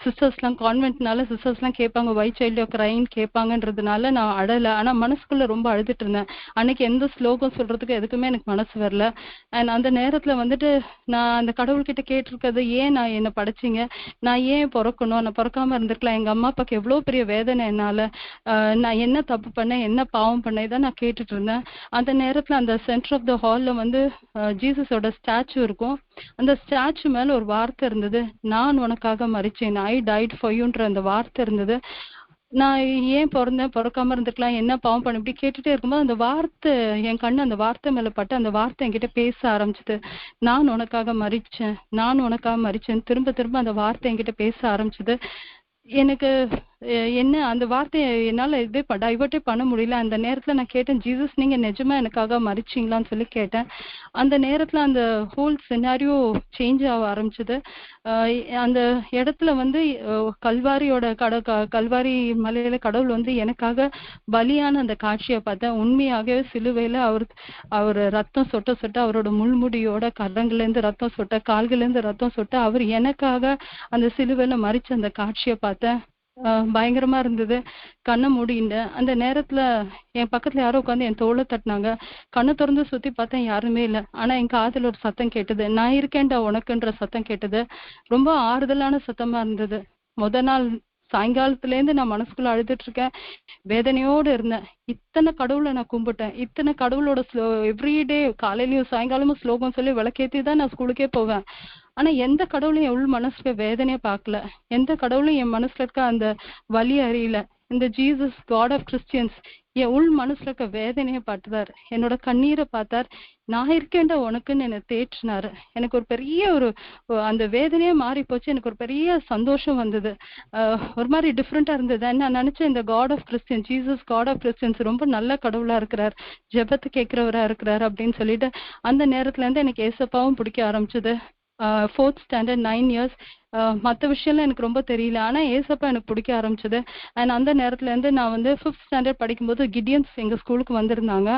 சிஸ்டர்ஸ்லாம், கான்வென்ட்னால சிஸ்டர்ஸ்லாம் கேட்பாங்க, வை சைல்டு கிரைன்னு கேட்பாங்கன்றதுனால நான் அழல. ஆனா மனசுக்குள்ள ரொம்ப அழுதுட்டு இருந்தேன். அன்னைக்கு எந்த ஸ்லோகம் சொல்றதுக்கு எதுக்குமே எனக்கு மனசு வரல. அண்ட் அந்த நேரத்துல வந்துட்டு நான் அந்த கடவுள்கிட்ட கேட்டிருக்கிறது, ஏன் நான் என்ன படைச்சிங்க, நான் ஏன் பிறக்கணும், நான் பிறக்காம இருந்திருக்கலாம், எங்க அம்மா அப்பாவுக்கு எவ்வளவு பெரிய வேதனை என்னால, நான் என்ன தப்பு பண்ணேன், என்ன பாவம் பண்ணேன், இதான் நான் கேட்டுட்டு இருந்தேன். அந்த நேரத்துல அந்த சென்டர் ஆஃப் த ஹால்ல வந்து ஜீசஸோட ஸ்டாச்சு இருக்கும். அந்த ஸ்டாச்சு மேல ஒரு வார்த்தை இருந்தது, நான் உனக்காக மரிச்சேன், ஐ டைட் ஃபார் யூன்ற அந்த வார்த்தை இருந்தது. நான் ஏன் பிறந்தேன், பிறக்காம இருந்துக்கலாம், என்ன பாவம் பண்ண, இப்படி கேட்டுட்டே இருக்கும்போது அந்த வார்த்தை என் கண்ணு அந்த வார்த்தை மேல பட்டு அந்த வார்த்தை என்கிட்ட பேச ஆரம்பிச்சது. நான் உனக்காக மரிச்சேன், நான் உனக்காக மரிச்சேன், திரும்ப திரும்ப அந்த வார்த்தை என்கிட்ட பேச ஆரம்பிச்சது. எனக்கு என்ன அந்த வார்த்தையை என்னால இதே டைவர்ட்டே பண்ண முடியல. அந்த நேரத்துல நான் கேட்டேன், ஜீசஸ் நீங்க நிஜமா எனக்காக மரிச்சீங்களான்னு சொல்லி கேட்டேன். அந்த நேரத்துல அந்த ஹோல் சினாரியோ சேஞ்ச் ஆக ஆரம்பிச்சது. அந்த இடத்துல வந்து கல்வாரியோட கல்வாரி மலையில கடவுள் வந்து எனக்காக பலியான அந்த காட்சியை பார்த்தேன். உண்மையாகவே சிலுவையில அவர் ரத்தம் சொட்ட சொட்ட, அவரோட முள்முடியோட கரங்கள்ல இருந்து ரத்தம் சொட்ட, கால்கள்ல இருந்து ரத்தம் சொட்ட, அவர் எனக்காக அந்த சிலுவையில மரிச்ச அந்த காட்சியை பார்த்தேன். பயங்கரமா இருந்தது. கண்ணை மூடிண்டேன். அந்த நேரத்துல என் பக்கத்துல யாரோ உட்காந்து என் தோலை தட்டினாங்க. கண்ணை திறந்து சுத்தி பார்த்தேன், யாருமே இல்லை. ஆனா என் காதுல ஒரு சத்தம் கேட்டது, நான் இருக்கேன்டா உனக்குன்ற சத்தம் கேட்டது. ரொம்ப ஆறுதலான சத்தமா இருந்தது. நாள் சாயங்காலத்துல இருந்து நான் மனசுக்குள்ள அழுதுட்டு இருக்கேன், வேதனையோடு இருந்தேன். இத்தனை கடவுளை நான் கும்பிட்டேன், இத்தனை கடவுளோட எவ்ரிடே காலையிலயும் சாயங்காலமும் ஸ்லோகம் சொல்லி விளக்கேத்தி தான் நான் ஸ்கூலுக்கே போவேன். ஆனா எந்த கடவுளும் என் உள் மனசுல வேதனையை பார்க்கல, எந்த கடவுளும் என் மனசுல இருக்க அந்த வலி அறியல. இந்த ஜீசஸ் காட் ஆஃப் கிறிஸ்டியன்ஸ் என் உள் மனசுல இருக்க வேதனையை பார்த்தார், என்னோட கண்ணீரை பார்த்தார், நான் இருக்கேன்டா உனக்குன்னு என்னை தேற்றினாரு. எனக்கு ஒரு பெரிய ஒரு அந்த வேதனையே மாறி போச்சு. எனக்கு ஒரு பெரிய சந்தோஷம் வந்தது. ஒரு மாதிரி டிஃப்ரெண்டா இருந்தது. நான் நினைச்சேன், இந்த God of Christian, Jesus God of Christians ரொம்ப நல்ல கடவுளா இருக்கிறார், ஜெபத்தை கேட்கிறவரா இருக்கிறார் அப்படின்னு சொல்லிட்டு அந்த நேரத்துல இருந்து எனக்கு ஏசப்பாவும் பிடிக்க ஆரம்பிச்சது. 4th standard 9 years. மற்ற விஷயம்லாம் எனக்கு ரொம்ப தெரியல, ஆனா ஏசப்பா எனக்கு பிடிக்க ஆரம்பிச்சது. அண்ட் அந்த நேரத்துல இருந்து நான் வந்து 5th ஸ்டாண்டர்ட் படிக்கும்போது கிடியன்ஸ் எங்க ஸ்கூலுக்கு வந்திருந்தாங்க.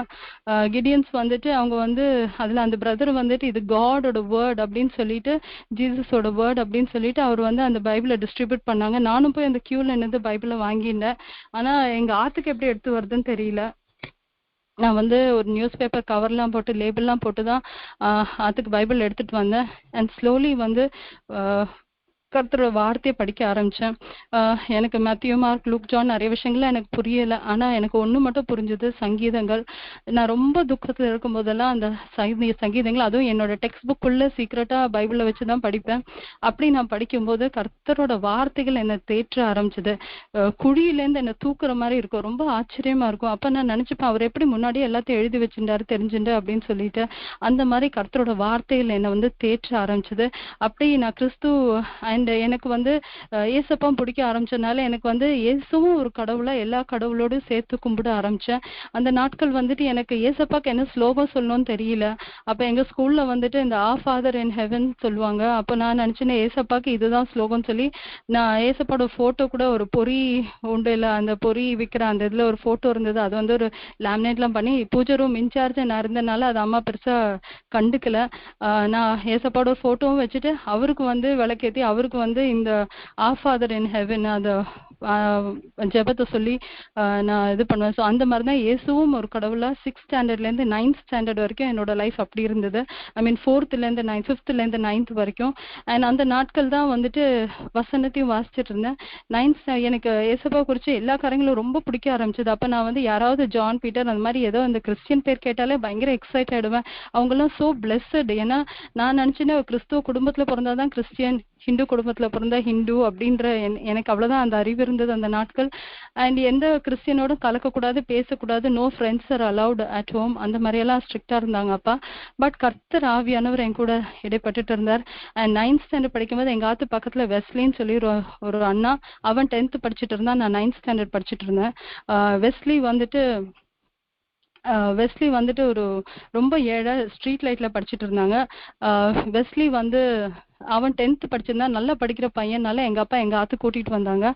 கிடியன்ஸ் வந்துட்டு அவங்க வந்து அதுல அந்த பிரதர் வந்துட்டு இது காடோட வேர்ட் அப்படின்னு சொல்லிட்டு, ஜீசஸோட வேர்ட் அப்படின்னு சொல்லிட்டு அவர் வந்து அந்த பைபிளை டிஸ்ட்ரிபியூட் பண்ணாங்க. நானும் போய் அந்த கியூல நின்று பைபிளை வாங்கிட்டேன். ஆனா எங்க ஆத்துக்கு எப்படி எடுத்து வருதுன்னு தெரியல. நான் வந்து ஒரு நியூஸ் பேப்பர் கவர்லாம் போட்டு லேபிள்லாம் போட்டு தான் அதுக்கு பைபிள் எடுத்துட்டு வந்தேன். அண்ட் ஸ்லோலி வந்து கர்த்தரோட வார்த்தையை படிக்க ஆரம்பிச்சேன். எனக்கு மேத்யூ, மார்க், லூக், ஜான் நிறைய விஷயங்கள்லாம் எனக்கு புரியல. ஆனா எனக்கு ஒண்ணு மட்டும் புரிஞ்சது, சங்கீதங்கள். நான் ரொம்ப துக்கத்துல இருக்கும் போதெல்லாம் அந்த சங்கீதங்கள், அதுவும் என்னோட டெக்ஸ்ட் புக்குள்ள சீக்கிரட்டா பைபிள வச்சுதான் படிப்பேன். அப்படி நான் படிக்கும்போது கர்த்தரோட வார்த்தைகள் என்னை தேற்ற ஆரம்பிச்சது. குழியிலேருந்து என்னை தூக்குற மாதிரி இருக்கும், ரொம்ப ஆச்சரியமா இருக்கும். அப்ப நான் நினைச்சுப்பேன், அவர் எப்படி முன்னாடியே எல்லாத்தையும் எழுதி வச்சிருந்தாரு தெரிஞ்சுண்டு அப்படின்னு சொல்லிட்டு. அந்த மாதிரி கர்த்தரோட வார்த்தைகள் என்னை வந்து தேற்ற ஆரம்பிச்சது. அப்படி நான் கிறிஸ்து அண்ட் எனக்கு வந்து ஏசப்பாவும் பிடிக்க ஆரம்பிச்சதுனால எனக்கு வந்து இயேசுவும் ஒரு கடவுளா எல்லா கடவுளோடும் சேர்த்து கும்பிட ஆரம்பிச்சேன். அந்த நாட்கள் வந்துட்டு எனக்கு ஏசப்பாக்கு என்ன ஸ்லோகம் சொல்லணும்னு தெரியல. அப்ப எங்க ஸ்கூல்ல வந்துட்டு இந்த ஆ ஃபாதர் இன் ஹெவன் சொல்லுவாங்க. அப்ப நான் நினைச்சேன் ஏசப்பாக்கு இதுதான் ஸ்லோகம் சொல்லி நான் ஏசப்பாவோட போட்டோ கூட ஒரு பொறி உண்டு இல்ல, அந்த பொறி விற்கிற அந்த இதுல ஒரு போட்டோ இருந்தது. அது வந்து ஒரு லேமினேட்லாம் பண்ணி பூஜை ரூம் இன்சார்ஜ் நான் இருந்தனால அது அம்மா பெருசா கண்டுக்கல. நான் ஏசப்பாவோட போட்டோவும் வச்சுட்டு அவருக்கு வந்து விளக்கேத்தி அவருக்கு வந்து இந்த ஆ ஃபாதர் இன் ஹெவன் அத ஜெபத்தை சொல்லி நான் இது பண்ணுவேன். ஸோ அந்த மாதிரி தான் இயேசுவும் ஒரு கடவுளா 6th ஸ்டாண்டர்ட்லேருந்து 9th ஸ்டாண்டர்ட் வரைக்கும் என்னோட லைஃப் அப்படி இருந்தது. ஐ மீன் 4th-லேருந்து 9th, 5th-லேருந்து 9th வரைக்கும். அண்ட் அந்த நாட்கள் தான் வந்துட்டு வசனத்தையும் வாசிச்சுட்டு இருந்தேன். 9th எனக்கு ஏசப்பா குறித்து எல்லா காரியங்களும் ரொம்ப பிடிக்க ஆரம்பிச்சது. அப்போ நான் வந்து யாராவது ஜான் பீட்டர் அந்த மாதிரி ஏதோ அந்த கிறிஸ்டியன் பேர் கேட்டாலே பயங்கர எக்ஸைட் ஆகிடுவேன். அவங்கெல்லாம் ஸோ பிளெஸ்ஸட். ஏன்னா நான் நினச்சினேன் கிறிஸ்துவ குடும்பத்தில் பிறந்தாதான் கிறிஸ்டியன், ஹிந்து குடும்பத்தில் பிறந்தா ஹிந்து அப்படின்ற எனக்கு அவ்வளோதான் அந்த அறிவு இருந்தது அந்த நாட்கள். அண்ட் எந்த கிறிஸ்டியனோடும் கலக்கக்கூடாது, பேசக்கூடாது, no friends are allowed at home, அந்த மாதிரியெல்லாம் ஸ்ட்ரிக்டாக இருந்தாங்க அப்பா. பட் கர்த்தர் ஆவியானவர் என் கூட இடைப்பட்டுட்டு இருந்தார். அண்ட் 9th ஸ்டாண்டர்ட் படிக்கும்போது எங்கள் ஆத்து பக்கத்தில் வெஸ்லின்னு சொல்லி ஒரு அண்ணா, அவன் 10th படிச்சுட்டு இருந்தான், நான் 9th ஸ்டாண்டர்ட் படிச்சுட்டு இருந்தேன். வெஸ்லி வந்துட்டு ஒரு ரொம்ப ஏழை, ஸ்ட்ரீட் லைட்ல படிச்சுட்டு இருந்தாங்க. வெஸ்லி வந்து அவன் 10th படிச்சிருந்தான், நல்லா படிக்கிற பையனால எங்க அப்பா எங்க ஆத்து கூட்டிட்டு வந்தாங்க.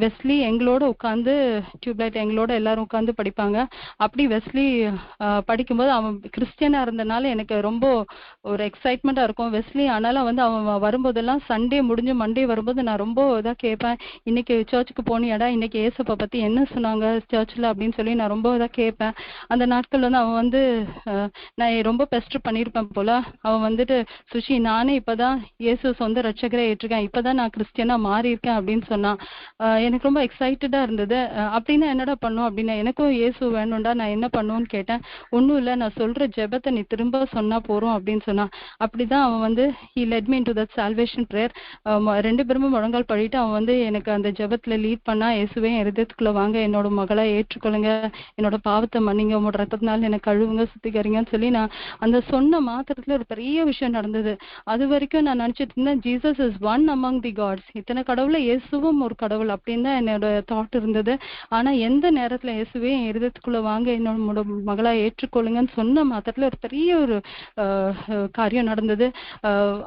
வெஸ்லி எங்களோட உட்காந்து டியூப்லைட் எங்களோட எல்லாரும் உட்காந்து படிப்பாங்க. அப்படி வெஸ்லி படிக்கும்போது அவன் கிறிஸ்டியனா இருந்தனால எனக்கு ரொம்ப ஒரு எக்ஸைட்மெண்டா இருக்கும். வெஸ்லி ஆனாலும் வந்து அவன் வரும்போதெல்லாம் சண்டே முடிஞ்சு மண்டே வரும்போது நான் ரொம்ப இதாக கேட்பேன், இன்னைக்கு சர்ச்சுக்கு போனியாடா, இன்னைக்கு ஏசப்பை பத்தி என்ன சொன்னாங்க சர்ச்சில் அப்படின்னு சொல்லி நான் ரொம்ப இதாக கேட்பேன். அந்த நாட்கள் வந்து அவன் வந்து நான் ரொம்ப பெஸ்ட் பண்ணியிருப்பேன் போல. அவன் வந்துட்டு சுஷி நானே இப்பதான் இயேசு சொந்த ரட்சகரை ஏற்றிருக்கேன், இப்பதான் நான் கிறிஸ்டியனா மாறி இருக்கேன் அப்படின்னு சொன்னான். எனக்கு ரொம்ப எக்ஸைட்டடா இருந்தது. அப்படின்னா என்னடா பண்ணும் அப்படின்னா, எனக்கும் இயேசு வேணும்டா, நான் என்ன பண்ணுவேன்னு கேட்டேன். ஒன்றும் இல்லை, நான் சொல்ற ஜெபத்தை நீ திரும்ப சொன்னா போறோம் அப்படின்னு சொன்னான். அப்படிதான் அவன் வந்து he led me into that salvation prayer. 2 பேருமே முழங்கால் படிட்டு அவன் வந்து எனக்கு அந்த ஜெபத்துல லீட் பண்ணா, இயேசுவே என் இருதயத்துக்குள்ள வாங்க, என்னோட மகளை ஏற்றுக்கொள்ளுங்க, என்னோட பாவத்தை மன்னிங்க, உங்களோட ரத்தத்தினால எனக்கு கழுவுங்க, சுத்திகரிங்கன்னு சொல்லி நான் அந்த சொன்ன மாத்திரத்துல ஒரு பெரிய விஷயம் நடந்தது. அது வரைக்கும் நான் நினைச்சிட்டு இருந்தேன் Jesus is one among the gods, இத்தனை கடவுளை இயேசுவும் ஒரு கடவுள் அப்படின்னு தான் என்னோட தாட் இருந்தது. ஆனா எந்த நேரத்துல இயேசுவே என் இருதயத்துக்குள்ள வாங்க, என்னோட மகளா ஏற்றுக்கொள்ளுங்கன்னு சொன்ன மாத்திரத்துல ஒரு பெரிய ஒரு காரியம் நடந்தது.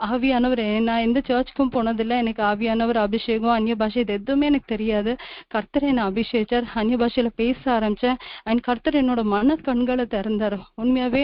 ஆவியானவர், நான் எந்த சர்ச்சுக்கும் போனதில்லை, எனக்கு ஆவியானவர் அபிஷேகம் அந்நிய பாஷை இது எதுவுமே எனக்கு தெரியாது. கர்த்தர் என்னை அபிஷேகிச்சார், அந்நிய பாஷையில பேச ஆரம்பிச்சேன். அண்ட் கர்த்தர் என்னோட மன கண்களை திறந்தார். உண்மையாவே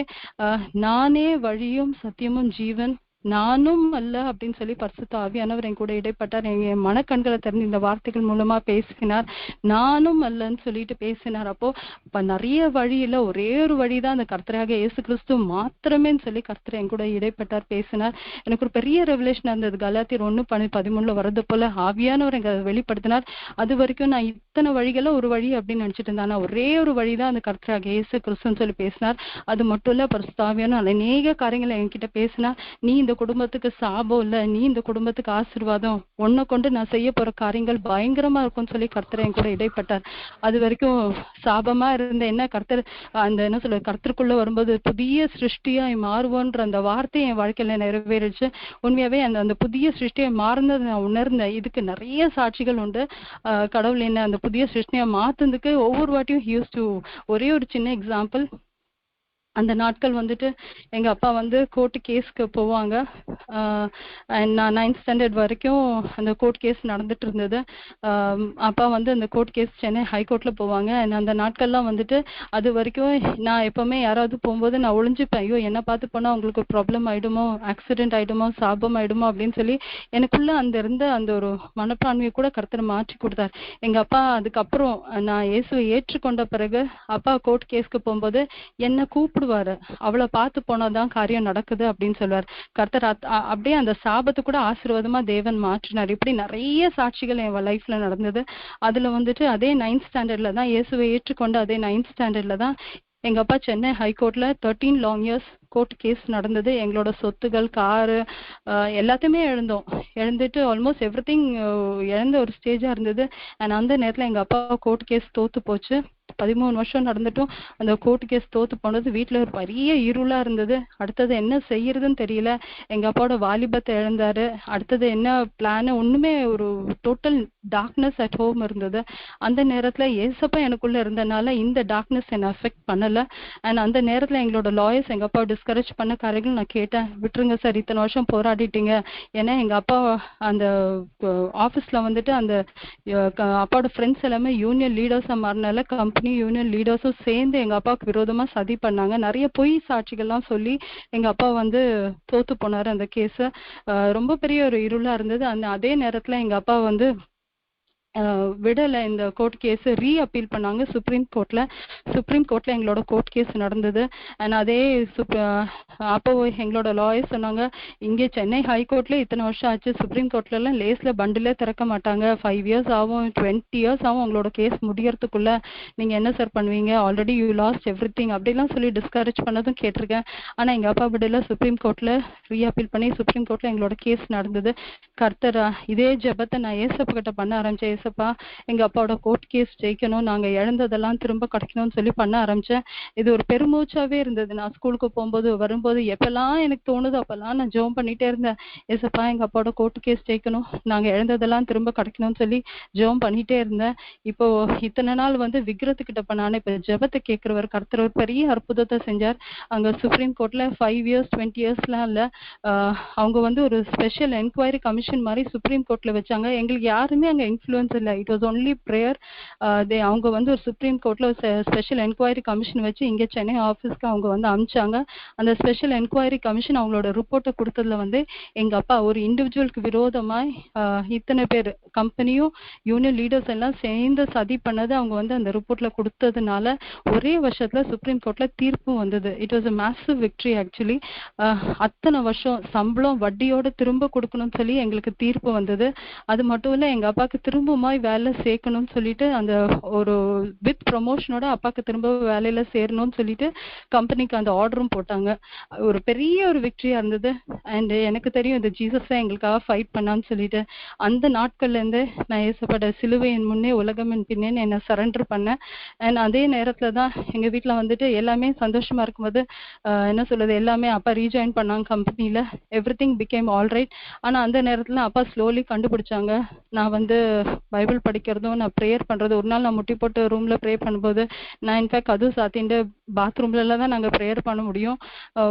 நானே வழியும் சத்தியமும் ஜீவன், நானும் அல்ல அப்படின்னு சொல்லி பரிசுத்த ஆவியானவர் என் கூட இடைப்பட்டார். என் மனக்கண்களை திறந்து இந்த வார்த்தைகள் மூலமா பேசினார். நானும் அல்லன்னு சொல்லிட்டு பேசினார். அப்போ நிறைய வழியில ஒரே ஒரு வழிதான் அந்த கர்த்தராக இயேசு கிறிஸ்து மாத்திரமேன்னு சொல்லி கர்த்தர் என் கூட இடைப்பட்டார், பேசினார். எனக்கு ஒரு பெரிய ரெவலேஷன் இருந்தது. கலாத்தியர் 1:13 வர்றது போல ஆவியானவர் எங்க வெளிப்படுத்தினார். அது வரைக்கும் நான் இத்தனை வழிகளை ஒரு வழி அப்படின்னு நினைச்சிட்டு இருந்தேன். ஆனா ஒரே ஒரு வழிதான் அந்த கர்த்தராக இயேசு கிறிஸ்துன்னு சொல்லி பேசினார். அது மட்டும் இல்ல, பரிசுத்த ஆவியானவர் அநேக காரியங்களை என்கிட்ட பேசினார். நீ இந்த குடும்பத்துக்கு சாபம் இல்ல, நீ இந்த குடும்பத்துக்கு ஆசீர்வாதம், உன்னை கொண்டு நான் செய்ய போற காரியங்கள் பயங்கரமா இருக்கும்னு சொல்லி கர்த்தர் என் கூட இடைப்பட்டார். அது வரைக்கும் சாபமா இருந்த என்ன கர்த்தர் அந்த என்ன சொல்ல கர்த்தருக்குள்ள வரும்போது புதிய சிருஷ்டியாய் மாறுவோன்ற அந்த வார்த்தை என் வாழ்க்கையில நிறைவேறிச்சு. உண்மையாவே அந்த புதிய சிருஷ்டியை மாறுனது நான் உணர்ந்தேன். இதுக்கு நிறைய சாட்சிகள் உண்டு. கடவுள் என்ன அந்த புதிய சிருஷ்டியை மாத்துறதுக்கு ஒவ்வொரு வாட்டியும் யூஸ் டு, ஒரே ஒரு சின்ன எக்ஸாம்பிள், அந்த நாட்கள் வந்துட்டு எங்க அப்பா வந்து கோர்ட்டு கேஸ்க்கு போவாங்க. நான் 9th ஸ்டாண்டர்ட் வரைக்கும் அந்த கோர்ட் கேஸ் நடந்துட்டு இருந்தது. அப்பா வந்து அந்த கோர்ட் கேஸ் சென்னை ஹைகோர்ட்ல போவாங்க. அந்த நாட்கள்லாம் வந்துட்டு அது வரைக்கும் நான் எப்பவுமே யாராவது போகும்போது நான் ஒளிஞ்சுப்பேன், ஐயோ என்ன பார்த்து போனா அவங்களுக்கு ப்ராப்ளம் ஆயிடுமோ, ஆக்சிடென்ட் ஆயிடுமோ, சாபம் ஆயிடுமோ அப்படின்னு சொல்லி எனக்குள்ள இருந்த அந்த ஒரு மனப்பான்மையை கூட கர்த்தர் மாற்றி கொடுத்தார். எங்க அப்பா அதுக்கப்புறம் நான் இயேசுவை ஏற்றுக்கொண்ட பிறகு அப்பா கோர்ட் கேஸ்க்கு போகும்போது என்ன கூப்பிடுவாரு, அவளை பார்த்து போனாதான் காரியம் நடக்குது அப்படின்னு சொல்லுவார். கர்த்தர் அப்படியே அந்த சாபத்து கூட ஆசீர்வாதமா தேவன் மாற்றினார். இப்படி நிறைய சாட்சிகள் என் லைஃப்ல நடந்தது. அதுல வந்துட்டு அதே 9th ஸ்டாண்டர்ட்ல தான் இயேசுவை ஏற்றுக்கொண்டு அதே 9th ஸ்டாண்டர்ட்ல தான் எங்க அப்பா சென்னை ஹைகோர்ட்ல 13 long years கோர்ட் கேஸ் நடந்தது. எங்களோட சொத்துகள், காரு எல்லாத்தையுமே எழுந்துட்டு ஆல்மோஸ்ட் எவ்ரி திங் இழந்த ஒரு ஸ்டேஜா இருந்தது. அண்ட் அந்த நேரத்துல எங்க அப்பா கோர்ட் கேஸ் தோத்து போச்சு. 13 வருஷம் நடந்துட்டும் அந்த கோர்ட் கேஸ் தோத்து போனது வீட்டுல ஒரு பெரிய இருளா இருந்தது. அடுத்தது என்ன செய்யறதுன்னு தெரியல. எங்க அப்பாவோட வாலிபத்தை இழந்தாரு. அடுத்தது என்ன பிளான், ஒண்ணுமே ஒரு டோட்டல் டார்க்னஸ் அட் ஹோம் இருந்தது. அந்த நேரத்துல ஏசப்பா எனக்குள்ள இருந்தனால இந்த டார்க்னஸ் என்னை அஃபெக்ட் பண்ணல. அண்ட் அந்த நேரத்துல எங்களோட லாயர்ஸ் எங்க அப்பா டிஸ்கரேஜ் பண்ண காரியங்கள் நான் கேட்டேன், விட்டுருங்க சார், இத்தனை வருஷம் போராடிட்டீங்க. ஏன்னா எங்க அப்பா அந்த ஆபீஸ்ல வந்துட்டு அந்த அப்பாவோட ஃப்ரெண்ட்ஸ் எல்லாமே யூனியன் லீடர்ஸா மாறினால கம்பெனி யூனியன் லீடர்ஸும் சேர்ந்து எங்க அப்பாவுக்கு விரோதமா சதி பண்ணாங்க. நிறைய பொய் சாட்சிகள்லாம் சொல்லி எங்க அப்பா வந்து தோத்து போனாரு அந்த கேஸ. ரொம்ப பெரிய ஒரு இருளா இருந்தது. அதே நேரத்துல எங்க அப்பா வந்து விடலை. இந்த கோர்ட் கேஸ் அப்பீல் பண்ணாங்க சுப்ரீம் கோர்ட்ல எங்களோட கோர்ட் கேஸ் நடந்தது. அண்ட் அதே அப்போ எங்களோட லாயர் சொன்னாங்க, இங்கே சென்னை ஹைகோர்ட்ல இத்தனை வருஷம் ஆச்சு, சுப்ரீம் கோர்ட்ல எல்லாம் லேஸ்ல பண்டிலே திறக்க மாட்டாங்க, 5 years ஆகும், 20 years ஆகும் உங்களோட கேஸ் முடியறதுக்குள்ள, நீங்க என்ன சார் பண்ணுவீங்க, ஆல்ரெடி யூ லாஸ்ட் எவ்ரிதிங் அப்படிலாம் சொல்லி டிஸ்கரேஜ் பண்ணதும் கேட்டிருக்கேன். ஆனா எங்க அப்பா விடல, சுப்ரீம் கோர்ட்ல அப்பீல் பண்ணி சுப்ரீம் கோர்ட்ல எங்களோட கேஸ் நடந்தது. கர்த்தர் இதே ஜெபத்தை நான் ஏசப்பா கிட்ட பண்ண ஆரம்பிச்சேன். ஏசப்பா, எங்க அப்பாவோட கோர்ட் கேஸ் ஜெயிக்கணும், நாங்க இழந்ததெல்லாம் திரும்ப கிடைக்கணும்னு சொல்லி பண்ண ஆரம்பிச்சேன். இது ஒரு பெருமூச்சாவே இருந்தது. நான் ஸ்கூலுக்கு போகும்போது வரும்போது எப்பெல்லாம் எனக்கு தோணுதோ அப்பெல்லாம் நான் ஜெபம் பண்ணிட்டே இருந்தேன். ஏசப்பா, எங்க அப்பாவோட கோர்ட் கேஸ் ஜெயிக்கணும், நாங்க இழந்ததெல்லாம் திரும்ப கிடைக்கணும்னு சொல்லி ஜெபம் பண்ணிட்டே இருந்தேன். இப்போ இத்தனை நாள் வந்து விக்கிரத்துக்கிட்ட பண்ணானே, இப்ப ஜெபத்தை கேட்கிறவர் கர்த்தர் ஒரு பெரிய அற்புதத்தை செஞ்சார். அங்க சுப்ரீம் கோர்ட்ல 5 years 20 yearsலாம் இல்ல, அவங்க வந்து ஒரு ஸ்பெஷல் என்கொயரி கமிஷன் மாதிரி சுப்ரீம் கோர்ட்ல வச்சாங்க. எங்களுக்கு யாருமே அங்க இன்ஃப்ளூயன்ஸ் இல்லை, இட் வாஸ் ஒன்லி ப்ரேயர். அவங்க வந்து ஒரு சுப்ரீம் கோர்ட்ல ஸ்பெஷல் என்கொயரி கமிஷன் வச்சு இங்க சென்னை ஆஃபீஸ்க்கு அவங்க வந்து அனுப்பிச்சாங்க. அந்த ஸ்பெஷல் என்கொயரி கமிஷன் அவங்களோட ரிப்போர்ட்டை கொடுத்ததுல வந்து எங்க அப்பா ஒரு இண்டிவிஜுவலுக்கு விரோதமாய் இத்தனை பேர் கம்பெனியும் யூனியன் லீடர்ஸ் எல்லாம் சேர்ந்து சதி பண்ணது அவங்க வந்து அந்த ரிப்போர்ட்ல கொடுத்ததுனால ஒரே வருஷத்துல சுப்ரீம் கோர்ட்ல தீர்ப்பும் வந்தது. It was a massive victory actually. அத்தனை வருஷம் சம்பளம் வட்டியோட திரும்ப கொடுக்கணும்னு சொல்லி எங்களுக்கு தீர்ப்பு வந்தது. அது மட்டும் இல்ல, எங்க அப்பாவுக்கு திரும்பமாய் வேலை சேர்க்கணும்னு சொல்லிட்டு அந்த ஒரு வித் ப்ரமோஷனோட அப்பாவுக்கு திரும்ப வேலையில சேரணும்னு சொல்லிட்டு கம்பெனிக்கு அந்த ஆர்டரும் போட்டாங்க. ஒரு பெரிய ஒரு விக்டரியா இருந்தது. அண்ட் எனக்கு தெரியும் இந்த ஜீசஸ் தான் எங்களுக்காக ஃபைட் பண்ணான்னு சொல்லிட்டு அந்த நாட்கள்ல இருந்து நான் ஏசப்பட்ட சிலுவையின் முன்னே உலகமின் பின்னேன்னு என்னை சரண்டர் பண்ணேன். அண்ட் அதே நேரத்துல தான் எங்க வீட்டுல வந்துட்டு எல்லாமே சந்தோஷமா இருக்கும்போது என்ன சொல்றது, எல்லாமே அப்பா ரீஜாயின் பண்ணாங்க கம்பெனில, எவ்ரிதிங் பிகேம் ஆல் ரைட். ஆனா அந்த நேரத்துல அப்பா ஸ்லோலி கண்டுபிடிச்சாங்க நான் வந்து பைபிள் படிக்கிறதும் நான் ப்ரேயர் பண்றது. ஒரு நாள் நான் முட்டி போட்டு ரூம்ல ப்ரே பண்ணும்போது, நான் இன்ஃபேக்ட் அதுவும் சாத்திட்டு பாத்ரூம்ல தான் நாங்க ப்ரேயர் பண்ண முடியும்.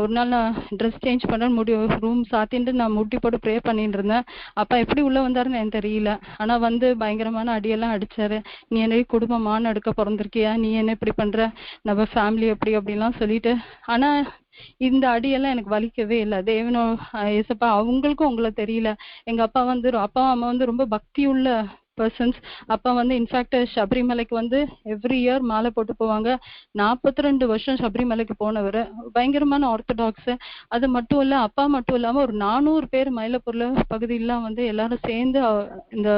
ஒரு நாள் நான் ட்ரெஸ் சேஞ்ச் பண்ண முடியும், ரூம் சாத்திட்டு நான் முட்டி போட்டு ப்ரே பண்ணிட்டு இருந்தேன். அப்பா எப்படி உள்ள வந்தாருன்னு எனக்கு தெரியல. ஆனா வந்து பயங்கரமான அடியெல்லாம் அடிச்சாரு. நீ என்ன குடும்பமான எடுக்க பிறந்திருக்கியா, நீ என்ன இப்படி பண்ற, நம்ம ஃபேமிலி எப்படி அப்படிலாம் சொல்லிட்டு. ஆனா இந்த அடியெல்லாம் எனக்கு வலிக்கவே இல்லை. தேவனோ ஏசப்பா அவங்களுக்கும் உங்களை தெரியல. எங்க அப்பா வந்து அப்பா அம்மா வந்து ரொம்ப பக்தி உள்ள பர்சன்ஸ். அப்பா வந்து இன்ஃபேக்ட் சபரிமலைக்கு வந்து எவ்ரி இயர் மாலை போட்டு போவாங்க. 42 வருஷம் சபரிமலைக்கு போனவர், பயங்கரமான ஆர்த்தடாக்ஸ். அது மட்டும் இல்ல, அப்பா மட்டும் இல்லாம ஒரு 400 பேர் மயிலப்பூர்ல பகுதியெல்லாம் வந்து எல்லாரும் சேர்ந்து இந்த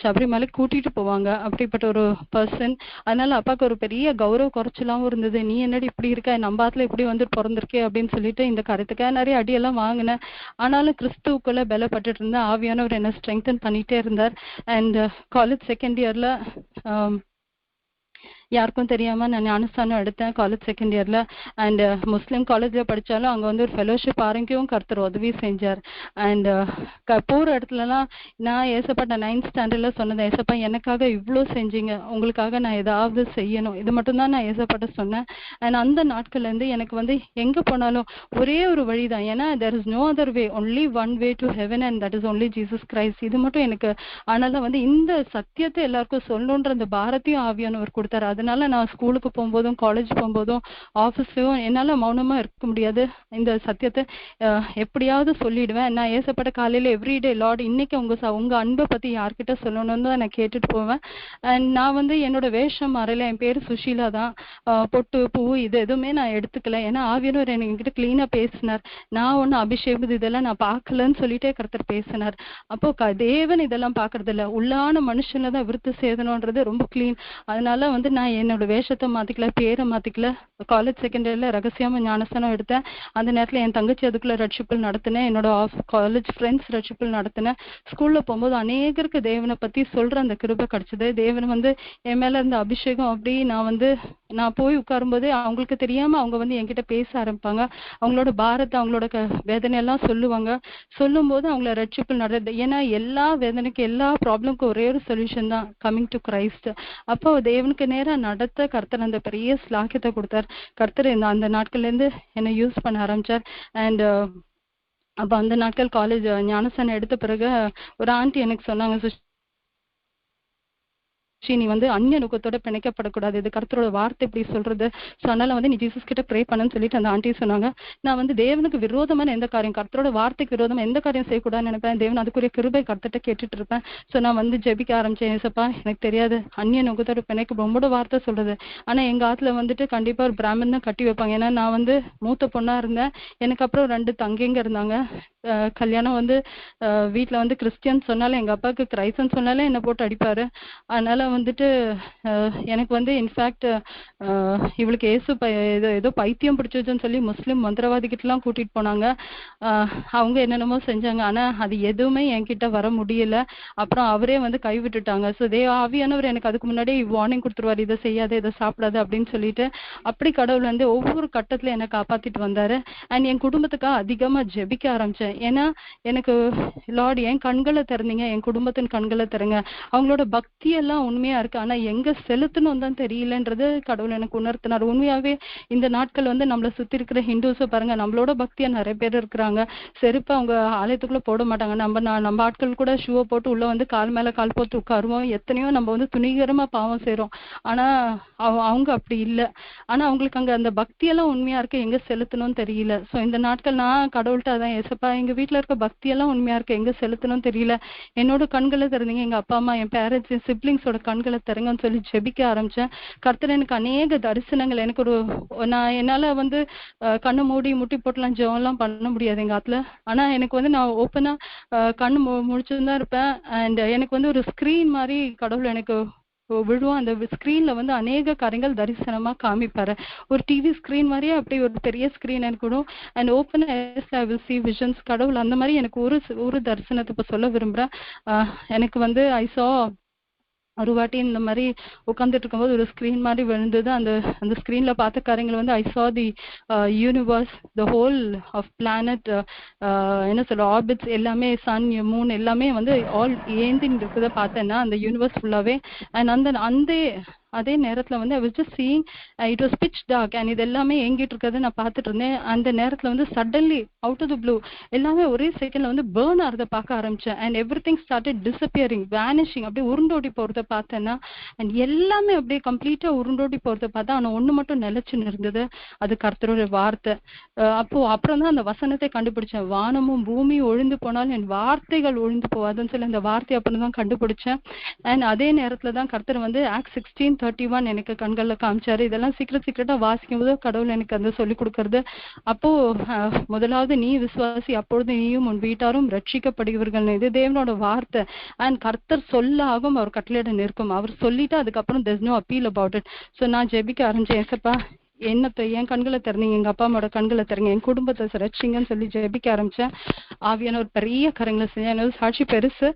சபரிமலை கூட்டிட்டு போவாங்க. அப்படிப்பட்ட ஒரு பர்சன். அதனால அப்பாவுக்கு ஒரு பெரிய கௌரவ குறைச்சலாவும் இருந்தது. நீ என்னடி இப்படி இருக்க, நம்பாத்துல இப்படி வந்து பிறந்திருக்கே அப்படின்னு சொல்லிட்டு இந்த கருத்துக்காக நிறைய அடியெல்லாம் வாங்கினேன். ஆனாலும் கிறிஸ்துவுக்குள்ள பலப்பட்டுட்டு இருந்தேன். ஆவியானவர் என்ன ஸ்ட்ரெங்தன் பண்ணிட்டே இருந்தார். அண்ட் காலேஜ் செகண்ட் இயர்ல யாருக்கும் தெரியாம நான் ஞானஸ்தானம் எடுத்தேன் காலேஜ் செகண்ட் இயர்ல. அண்ட் முஸ்லீம் காலேஜ்ல படிச்சாலும் அங்க வந்து ஒரு ஃபெலோஷிப் ஆரம்பிக்கவும் கர்த்தர் உதவி செஞ்சார். அண்ட் போற இடத்துலலாம் நான் ஏசப்பட்ட 9th ஸ்டாண்டர்ட்ல சொன்னேன், ஏசப்பா எனக்காக இவ்வளோ செஞ்சீங்க, உங்களுக்காக நான் ஏதாவது செய்யணும், இது மட்டும்தான் நான் ஏசப்பட்ட சொன்னேன். அண்ட் அந்த நாட்கள்ல இருந்து எனக்கு வந்து எங்க போனாலும் ஒரே ஒரு வழிதான். ஏன்னா there is no other way, only one way to heaven and that is only Jesus Christ. இது மட்டும் எனக்கு அதனால வந்து இந்த சத்தியத்தை எல்லாருக்கும் சொல்லணுன்ற அந்த பாரத்தையும் ஆவியானவர் கொடுத்தாரு. அதனால நான் ஸ்கூலுக்கு போகும்போதும் காலேஜ் போகும்போதும் ஆஃபீஸ்லயும் என்னால மௌனமா இருக்க முடியாது. இந்த சத்தியத்தை எப்படியாவது சொல்லிடுவேன். நான் ஏசப்பட்ட காலையில எவ்ரிடே லார்ட் இன்னைக்கு உங்க அன்பை பத்தி யார்கிட்ட சொல்லணும்னு தான் நான் கேட்டுட்டு போவேன். அண்ட் நான் வந்து என்னோட வேஷம் மாறல, என் பேரு சுஷீலா தான். பொட்டு பூ இது எதுவுமே நான் எடுத்துக்கல. ஏன்னா ஆவியானவர் என்கிட்ட கிளீனா பேசினார். நான் ஒன்னும் அபிஷேகம் இதெல்லாம் நான் பார்க்கலன்னு சொல்லிட்டே கர்த்தர் பேசினார். அப்போ தேவன் இதெல்லாம் பாக்குறது இல்ல, உள்ளான மனுஷன்ல தான் விருத்து சேதனம்ன்றது ரொம்ப கிளீன். அதனால வந்து நான் என்னோட வேஷத்தை மாத்திக்கல, பேரை மாத்திக்கல. காலேஜ் செகண்ட் இயர்ல ரகசியமா ஞானஸ்தானம் எடுத்தேன். அந்த நேரத்துல என் தங்கச்சி அதுக்குள்ள ரட்சிப்புகள் நடத்தினேன், என்னோட காலேஜ் ஃப்ரெண்ட்ஸ் ரட்சிப்புகள் நடத்தினேன். ஸ்கூல்ல போகும்போது அநேகருக்கு தேவனை பத்தி சொல்ற அந்த கிருபை கிடைச்சது. தேவன் வந்து என் மேல இருந்த அபிஷேகம் அப்படி நான் போய் உட்காரும்போது அவங்களுக்கு தெரியாம அவங்க வந்து என்கிட்ட பேச ஆரம்பிப்பாங்க. அவங்களோட பாரத்தை அவங்களோட வேதனையெல்லாம் சொல்லுவாங்க. சொல்லும் போது அவங்கள ரட்சிப்பு நடந்தது. ஏன்னா எல்லா வேதனைக்கு எல்லா ப்ராப்ளம்க்கும் ஒரே ஒரு சொல்யூஷன் தான், கமிங் டு கிரைஸ்ட். அப்போ தேவனுக்கு நேரா நடத்த கர்த்தர் அந்த பெரிய ஸ்லாக்கியத்தை கொடுத்தார். கர்த்தர் அந்த நாட்கள்ல இருந்து என்னை யூஸ் பண்ண ஆரம்பிச்சார். அண்ட் அப்ப அந்த நாட்கள் காலேஜ் ஞானஸ்தானம் எடுத்த பிறகு ஒரு ஆண்டி எனக்கு சொன்னாங்க, நீ வந்து அந்நிய நுகத்தோட பிணைக்கப்படக்கூடாது, இது கர்த்தரோட வார்த்தை இப்படி சொல்றது. ஸோ அதனால வந்து நீ ஜீசஸ் கிட்ட ப்ரே பண்ணுன்னு சொல்லிட்டு அந்த ஆண்டி சொன்னாங்க. நான் வந்து தேவனுக்கு விரோதமான எந்த காரியம், கர்த்தரோட வார்த்தைக்கு விரோதமா எந்த காரியம் செய்யக்கூடாதுன்னு நினைப்பேன். தேவன் அதுக்குரிய கிருபை கர்த்தர்ட்ட கேட்டுட்டு இருப்பேன். ஸோ நான் வந்து ஜெபிக்க ஆரம்பிச்சேன். ஏசப்பா எனக்கு தெரியாது அந்நிய நுகத்தோட பிணைக்க உங்களோட வார்த்தை சொல்றது. ஆனா எங்க ஆத்துல வந்துட்டு கண்டிப்பா ஒரு பிராமன் தான் கட்டி வைப்பாங்க. ஏன்னா நான் வந்து மூத்த பொண்ணா இருந்தேன். எனக்கு அப்புறம் 2 தங்கைங்க இருந்தாங்க. கல்யாணம் வந்து வீட்டுல வந்து கிறிஸ்டியன் சொன்னாலும் எங்க அப்பாவுக்கு கிரைஸ்டன் சொன்னாலே என்ன போட்டு அடிப்பாரு. அதனால வந்துட்டு எனக்கு வந்து இன்ஃபேக்ட் இவளுக்கு ஏதோ பைத்தியம் பிடிச்சதுன்னு சொல்லி முஸ்லிம் மந்திரவாதிகிட்ட எல்லாம் கூட்டிட்டு போனாங்க. அவங்க என்னென்னமோ செஞ்சாங்க. ஆனா அது எதுவுமே என்கிட்ட வர முடியல. அப்புறம் அவரே வந்து கைவிட்டுட்டாங்க. ஸோ ஆவியானவர் எனக்கு அதுக்கு முன்னாடி வார்னிங் கொடுத்துருவாரு, இதை செய்யாது இதை சாப்பிடாது அப்படின்னு சொல்லிட்டு. அப்படி கடவுள் வந்து ஒவ்வொரு கட்டத்துல என்னை காப்பாத்திட்டு வந்தாரு. அண்ட் என் குடும்பத்துக்காக அதிகமா ஜெபிக்க ஆரம்பிச்சேன். ஏன்னா எனக்கு லார்ட் என் கண்களை திறந்தீங்க, என் குடும்பத்தின் கண்களை திறங்க. அவங்களோட பக்தி எல்லாம் உண்மையா இருக்கு, ஆனா எங்க செலுத்தணும் தான் தெரியலன்றது கடவுள் எனக்கு உணர்த்தினார். உண்மையாவே இந்த நாட்கள் வந்து நம்மளை சுத்தி இருக்கிற ஹிந்துஸை பாருங்க, நம்மளோட பக்தியா நிறைய பேர் இருக்கிறாங்க. செருப்பு அவங்க ஆலயத்துக்குள்ள போட மாட்டாங்க. நம்ம ஆட்கள் கூட ஷூவை போட்டு உள்ள வந்து கால் மேல கால் போட்டு உட்காருவோம். எத்தனையோ நம்ம வந்து துணிகரமா பாவம் செய்றோம். ஆனா அவங்க அப்படி இல்லை. ஆனா அவங்களுக்கு அங்க அந்த பக்தியெல்லாம் உண்மையா இருக்கு, எங்க செலுத்தணும்னு தெரியல. ஸோ இந்த நாட்கள் நான் கடவுள்கிட்ட அதான், ஏசப்பா எங்க வீட்டுல இருக்க பக்தியெல்லாம் உண்மையா இருக்கு, எங்க செலுத்தணும்னு தெரியல, என்னோட கண்களை திறந்தீங்க, எங்க அப்பா அம்மா என் பேரண்ட்ஸ் என் சிப்ளிங்ஸோட கண்களை திறங்கன்னு சொல்லி ஜெபிக்க ஆரம்பிச்சேன். கர்த்தர் எனக்கு அநேக தரிசனங்கள், எனக்கு நான் என்னால வந்து கண்ணு மூடி முட்டி போட்டுலாம் ஜெபம் எல்லாம் பண்ண முடியாது எங்க ஆத்துல. ஆனா எனக்கு வந்து நான் ஓப்பனா கண்ணு முழிச்சுதான் இருப்பேன். அண்ட் எனக்கு வந்து ஒரு ஸ்கிரீன் மாதிரி கடவுள் எனக்கு விழுவோம். அந்த ஸ்கிரீன்ல வந்து அநேக காரியங்கள் தரிசனமா காமிப்பாரு. ஒரு டிவி ஸ்கிரீன் மாதிரியே அப்படி ஒரு பெரிய ஸ்கிரீன் எனக்கு விடும். And open I will see visions. கடவுள் அந்த மாதிரி எனக்கு ஒரு தரிசனத்தை இப்ப சொல்ல விரும்புறேன். எனக்கு வந்து ஐ saw ஒரு வாட்டி இந்த மாதிரி உட்காந்துட்டு இருக்கும்போது ஒரு ஸ்கிரீன் மாதிரி விழுந்தது. அந்த ஸ்கிரீன்ல பார்த்த காரியங்கள் வந்து ஐ saw the universe, the whole of planet, என்ன சொல்ற ஆர்பிட்ஸ் எல்லாமே, சன் மூன் எல்லாமே வந்து ஆல் ஏந்தின்னு இருக்கிறத பார்த்தேன்னா அந்த யூனிவர்ஸ் ஃபுல்லாவே. அண்ட் அதே நேரத்துல வந்து I was just seeing it was pitch dark and இது எல்லாமே ஏங்கிட்டு இருக்கிறத நான் பார்த்துட்டு இருந்தேன். அந்த நேரத்துல வந்து suddenly out of the blue எல்லாமே ஒரே செகண்ட்ல வந்து பேர்ன் ஆகிறத பார்க்க ஆரம்பிச்சேன். And everything started disappearing, vanishing, அப்படியே உருண்டோடி போறத பார்த்தேன்னா. அண்ட் எல்லாமே அப்படியே கம்ப்ளீட்டா உருண்டோடி போறத பார்த்தா, ஆனா ஒண்ணு மட்டும் நிலைச்சுன்னு இருந்தது, அது கர்த்தரோட வார்த்தை. அப்புறம் தான் அந்த வசனத்தை கண்டுபிடிச்சேன். வானமும் பூமியும் ஒழிந்து போனாலும் என் வார்த்தைகள் ஒழிந்து போவாதுன்னு சொல்லி அந்த வார்த்தை அப்புறம் தான் கண்டுபிடிச்சேன். அண்ட் அதே நேரத்துல தான் கர்த்தர் வந்து ஆக்ட் 16:31 எனக்கு கண்கள்ல காமிச்சாரு. இதெல்லாம் சீக்கிரட்டா வாசிக்கும் போது கடவுள் எனக்கு அந்த சொல்லி கொடுக்கறது. அப்போ முதலாவது நீ விசுவாசி, அப்பொழுது நீயும் உன் வீட்டாரும் ரட்சிக்கப்படுவீர்கள். இது தேவனோட வார்த்தை. அண்ட் கர்த்தர் சொல்லாகும், அவர் கட்டளையிட நிற்கும். அவர் சொல்லிட்டு அதுக்கப்புறம் there's no appeal about it. So நான் ஜெபிக்க ஆரம்பிச்சேன். ஏசப்பா என் கண்களை திறந்தீங்க, எங்க அப்பா அம்மாவோட கண்களை திறங்க, என் குடும்பத்தை ரட்சிங்கன்னு சொல்லி ஜெபிக்க ஆரம்பிச்சேன். ஆவியான ஒரு பெரிய காரியங்களை செஞ்சேன். என்னோட சாட்சி பெருசு.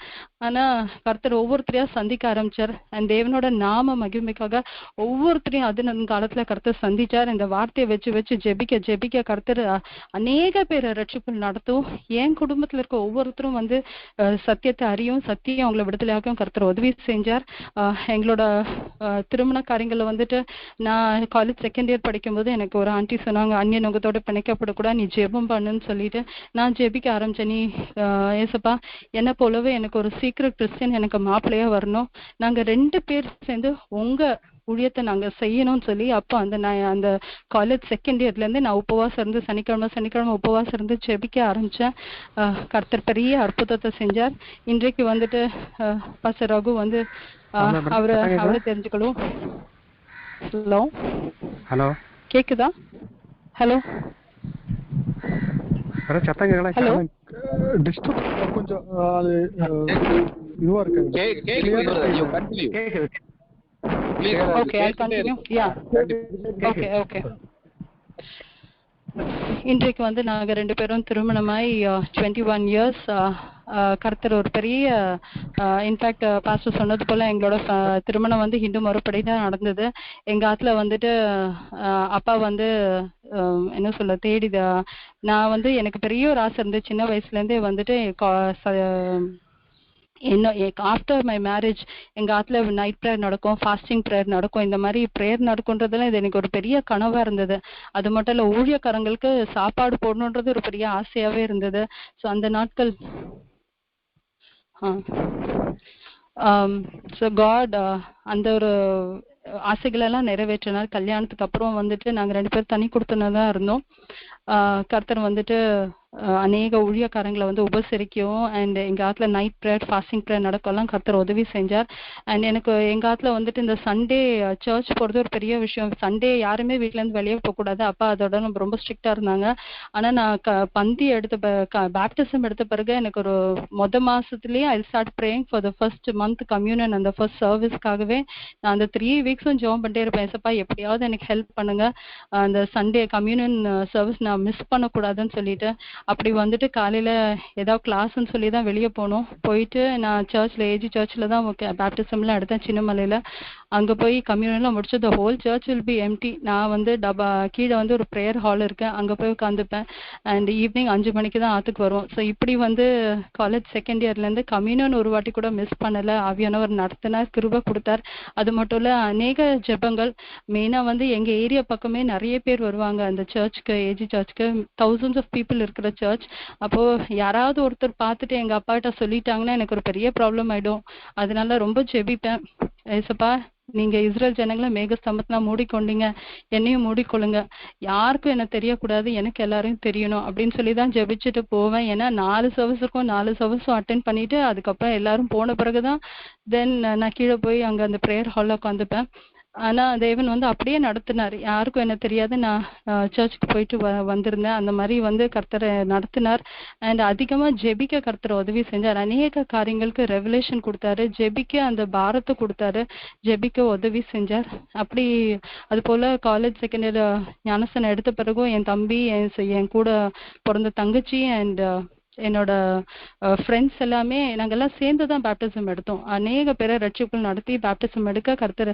ஆனா கர்த்தர் ஒவ்வொருத்தரையா சந்திக்க ஆரம்பிச்சார். அண்ட் தேவனோட நாம மகிமைக்காக ஒவ்வொருத்தரையும் அது காலத்துல கர்த்தர் சந்திச்சார். இந்த வார்த்தையை வச்சு ஜெபிக்க கர்த்தர் அநேக பேரை ரட்சிப்பு நடத்தும். என் குடும்பத்துல இருக்க ஒவ்வொருத்தரும் வந்து சத்தியத்தை அறியும், சத்தியம் அவங்களை விடுதலையாகவும் கர்த்தர் உதவி செஞ்சார். எங்களோட திருமண காரியங்களை வந்துட்டு நான் காலேஜ் செகண்ட் இயர் படிக்கும்போது எனக்கு ஒரு ஆண்டி சொன்னாங்க, அந்நிய நோக்கத்தோட பிணைக்கப்படக்கூடாது, நீ ஜெபம் பண்ணுன்னு சொல்லிட்டு நான் ஜெபிக்க ஆரம்பிச்சேன். நீ ஏசப்பா என்ன போலவே எனக்கு ஒரு சீக்கிரம் கிறிஸ்டியன் எனக்கு மாப்பிள்ளையா வரணும், நாங்க 2 பேர் சேர்ந்து உங்க ஊழியத்தை நாங்க செய்யணும்னு சொல்லி அப்போ அந்த காலேஜ் செகண்ட் இயர்ல இருந்து நான் உபவாசம் இருந்து சனிக்கிழமை உபவாசம் இருந்து ஜெபிக்க ஆரம்பிச்சேன். கர்த்தர் பெரிய அற்புதத்தை செஞ்சார். இன்றைக்கு வந்துட்டு பாஸ்டர் ரகு வந்து அவரை தெரிஞ்சுக்கணும். ஹலோ கேக்குதா? ஹலோ சத்தம் ஹலோ டிஸ்டர்ப் கொஞ்சம் அது இதுவா இருக்கு. Okay, I'll continue. Yeah. Okay. இன்றைக்கு வந்து நாங்க 2 பேரும் திருமணமாய் 21 years. கர்த்தர் ஒரு பெரிய இன்ஃபேக்ட் பாஸ்டர் சொன்னது போல எங்களோட திருமணம் வந்து ஹிந்து முறைப்படி தான் நடந்தது. எங்க ஆத்துல வந்துட்டு அப்பா வந்து என்ன சொல்ல நான் வந்து எனக்கு பெரிய ஒரு ஆசை இருந்து சின்ன வயசுல இருந்தே வந்துட்டு ஆஃப்டர் மை மேரேஜ் எங்க ஆத்துல நைட் ப்ரேயர் நடக்கும், ஃபாஸ்டிங் ப்ரேயர் நடக்கும். இந்த மாதிரி ப்ரேயர் நடக்கும்ன்றதுலாம் இது எனக்கு ஒரு பெரிய கனவா இருந்தது. அது மட்டும் இல்ல ஊழியக்காரங்களுக்கு சாப்பாடு போடணுன்றது ஒரு பெரிய ஆசையாவே இருந்தது. ஸோ அந்த நாட்கள் ஸோ காட் அந்த ஒரு ஆசைகளெல்லாம் நிறைவேற்றினார். கல்யாணத்துக்கு அப்புறம் வந்துட்டு நாங்கள் 2 பேரும் தனி கொடுத்துனதான் இருந்தோம். கர்த்தர் வந்துட்டு அநேக ஊழியக்காரங்களை வந்து உபசரிக்கவும் அண்ட் எங்கள் ஆற்றுல நைட் ப்ரேயர் ஃபாஸ்டிங் ப்ரேயர் நடக்கலாம் கர்த்தர் உதவி செஞ்சார். அண்ட் எனக்கு எங்கள் ஆற்றுல வந்துட்டு இந்த சண்டே சர்ச் போகிறது ஒரு பெரிய விஷயம். சண்டே யாருமே வீட்டிலேருந்து வெளியே போகக்கூடாது. அப்பா அதோட நம்ம ரொம்ப ஸ்ட்ரிக்டாக இருந்தாங்க. ஆனால் நான் பந்தி எடுத்த பேப்டிசம் எடுத்த பிறகு எனக்கு ஒரு மாதத்துலேயே I start praying for the first month communion அந்த ஃபர்ஸ்ட் சர்வீஸ்க்காகவே நான் அந்த 3 வீக்ஸும் ஜெபம் பண்ணிட்டே இருப்பேன். ஏசப்பா எப்படியாவது எனக்கு ஹெல்ப் பண்ணுங்க, அந்த சண்டே கம்யூனியன் சர்வீஸ் நான் மிஸ் பண்ணக்கூடாதுன்னு சொல்லிட்டு அப்படி வந்துட்டு காலையில் ஏதாவது கிளாஸ்ன்னு சொல்லி தான் வெளியே போனோம். போயிட்டு நான் சர்ச்சில் ஏஜி சர்ச்சில் தான் பேப்டிசம்லாம் எடுத்தேன் சின்னமலையில். அங்கே போய் கம்யூனியன்லாம் முடிச்சு the whole church will be empty. நான் வந்து கீழே வந்து ஒரு ப்ரேயர் ஹால் இருக்கேன், அங்கே போய் உட்காந்துப்பேன். அண்ட் ஈவினிங் 5 மணிக்கு தான் ஆற்றுக்கு வரும். ஸோ இப்படி வந்து காலேஜ் செகண்ட் இயர்லேருந்து கம்யூனியன் ஒரு வாட்டி கூட மிஸ் பண்ணலை. ஆவியானவர் நடத்தினார், கிருபை கொடுத்தார். அது மட்டும் இல்லை அநேக ஜெபங்கள் மெயினாக வந்து எங்கள் ஏரியா பக்கமே நிறைய பேர் வருவாங்க அந்த சர்ச்சுக்கு, ஏஜி சர்ச்சுக்கு. thousands ஆஃப் பீப்புள் இருக்கிற சர்ச். அப்போது யாராவது ஒருத்தர் பார்த்துட்டு எங்கள் அப்பாட்ட சொல்லிட்டாங்கன்னா எனக்கு ஒரு பெரிய ப்ராப்ளம் ஆகிடும். அதனால ரொம்ப ஜெபிப்பேன், ஏசப்பா நீங்கள் இஸ்ரேல் ஜனங்களை மேகஸ்தம்பத்தில் மூடிக்கொண்டீங்க, என்னையும் மூடிக்கொள்ளுங்க, யாருக்கும் என்ன தெரியக்கூடாது, எனக்கு எல்லாரையும் தெரியணும் அப்படின்னு சொல்லி தான் ஜெபிச்சுட்டு போவேன். ஏன்னா 4 சர்வீஸும் அட்டென்ட் பண்ணிவிட்டு அதுக்கப்புறம் எல்லாரும் போன பிறகு தான் தென் நான் கீழே போய் அங்கே அந்த ப்ரேயர் ஹாலில் உட்காந்துப்பேன். ஆனால் தேவன் வந்து அப்படியே நடத்தினார், யாருக்கும் என்ன தெரியாது. நான் சர்ச்சுக்கு போயிட்டு வந்திருந்தேன். அந்த மாதிரி வந்து கர்த்தரை நடத்தினார். அண்ட் அதிகமாக ஜெபிக்க கர்த்தரை உதவி செஞ்சார். அநேக காரியங்களுக்கு ரெவலேஷன் கொடுத்தாரு, ஜெபிக்க அந்த பாரத்தை கொடுத்தாரு, ஜெபிக்க உதவி செஞ்சார். அப்படி அது போல் காலேஜ் செகண்ட் இயர் ஞானஸ்தானம் எடுத்த பிறகும் என் தம்பி, என் கூட பிறந்த தங்கச்சி அண்ட் என்னோட ஃப்ரெண்ட்ஸ் எல்லாமே நாங்கள்லாம் சேர்ந்து தான் பேப்டிசம் எடுத்தோம். அநேக பேரை ரட்சிப்புகள் நடத்தி பேப்டிசம் எடுக்க கர்த்தர்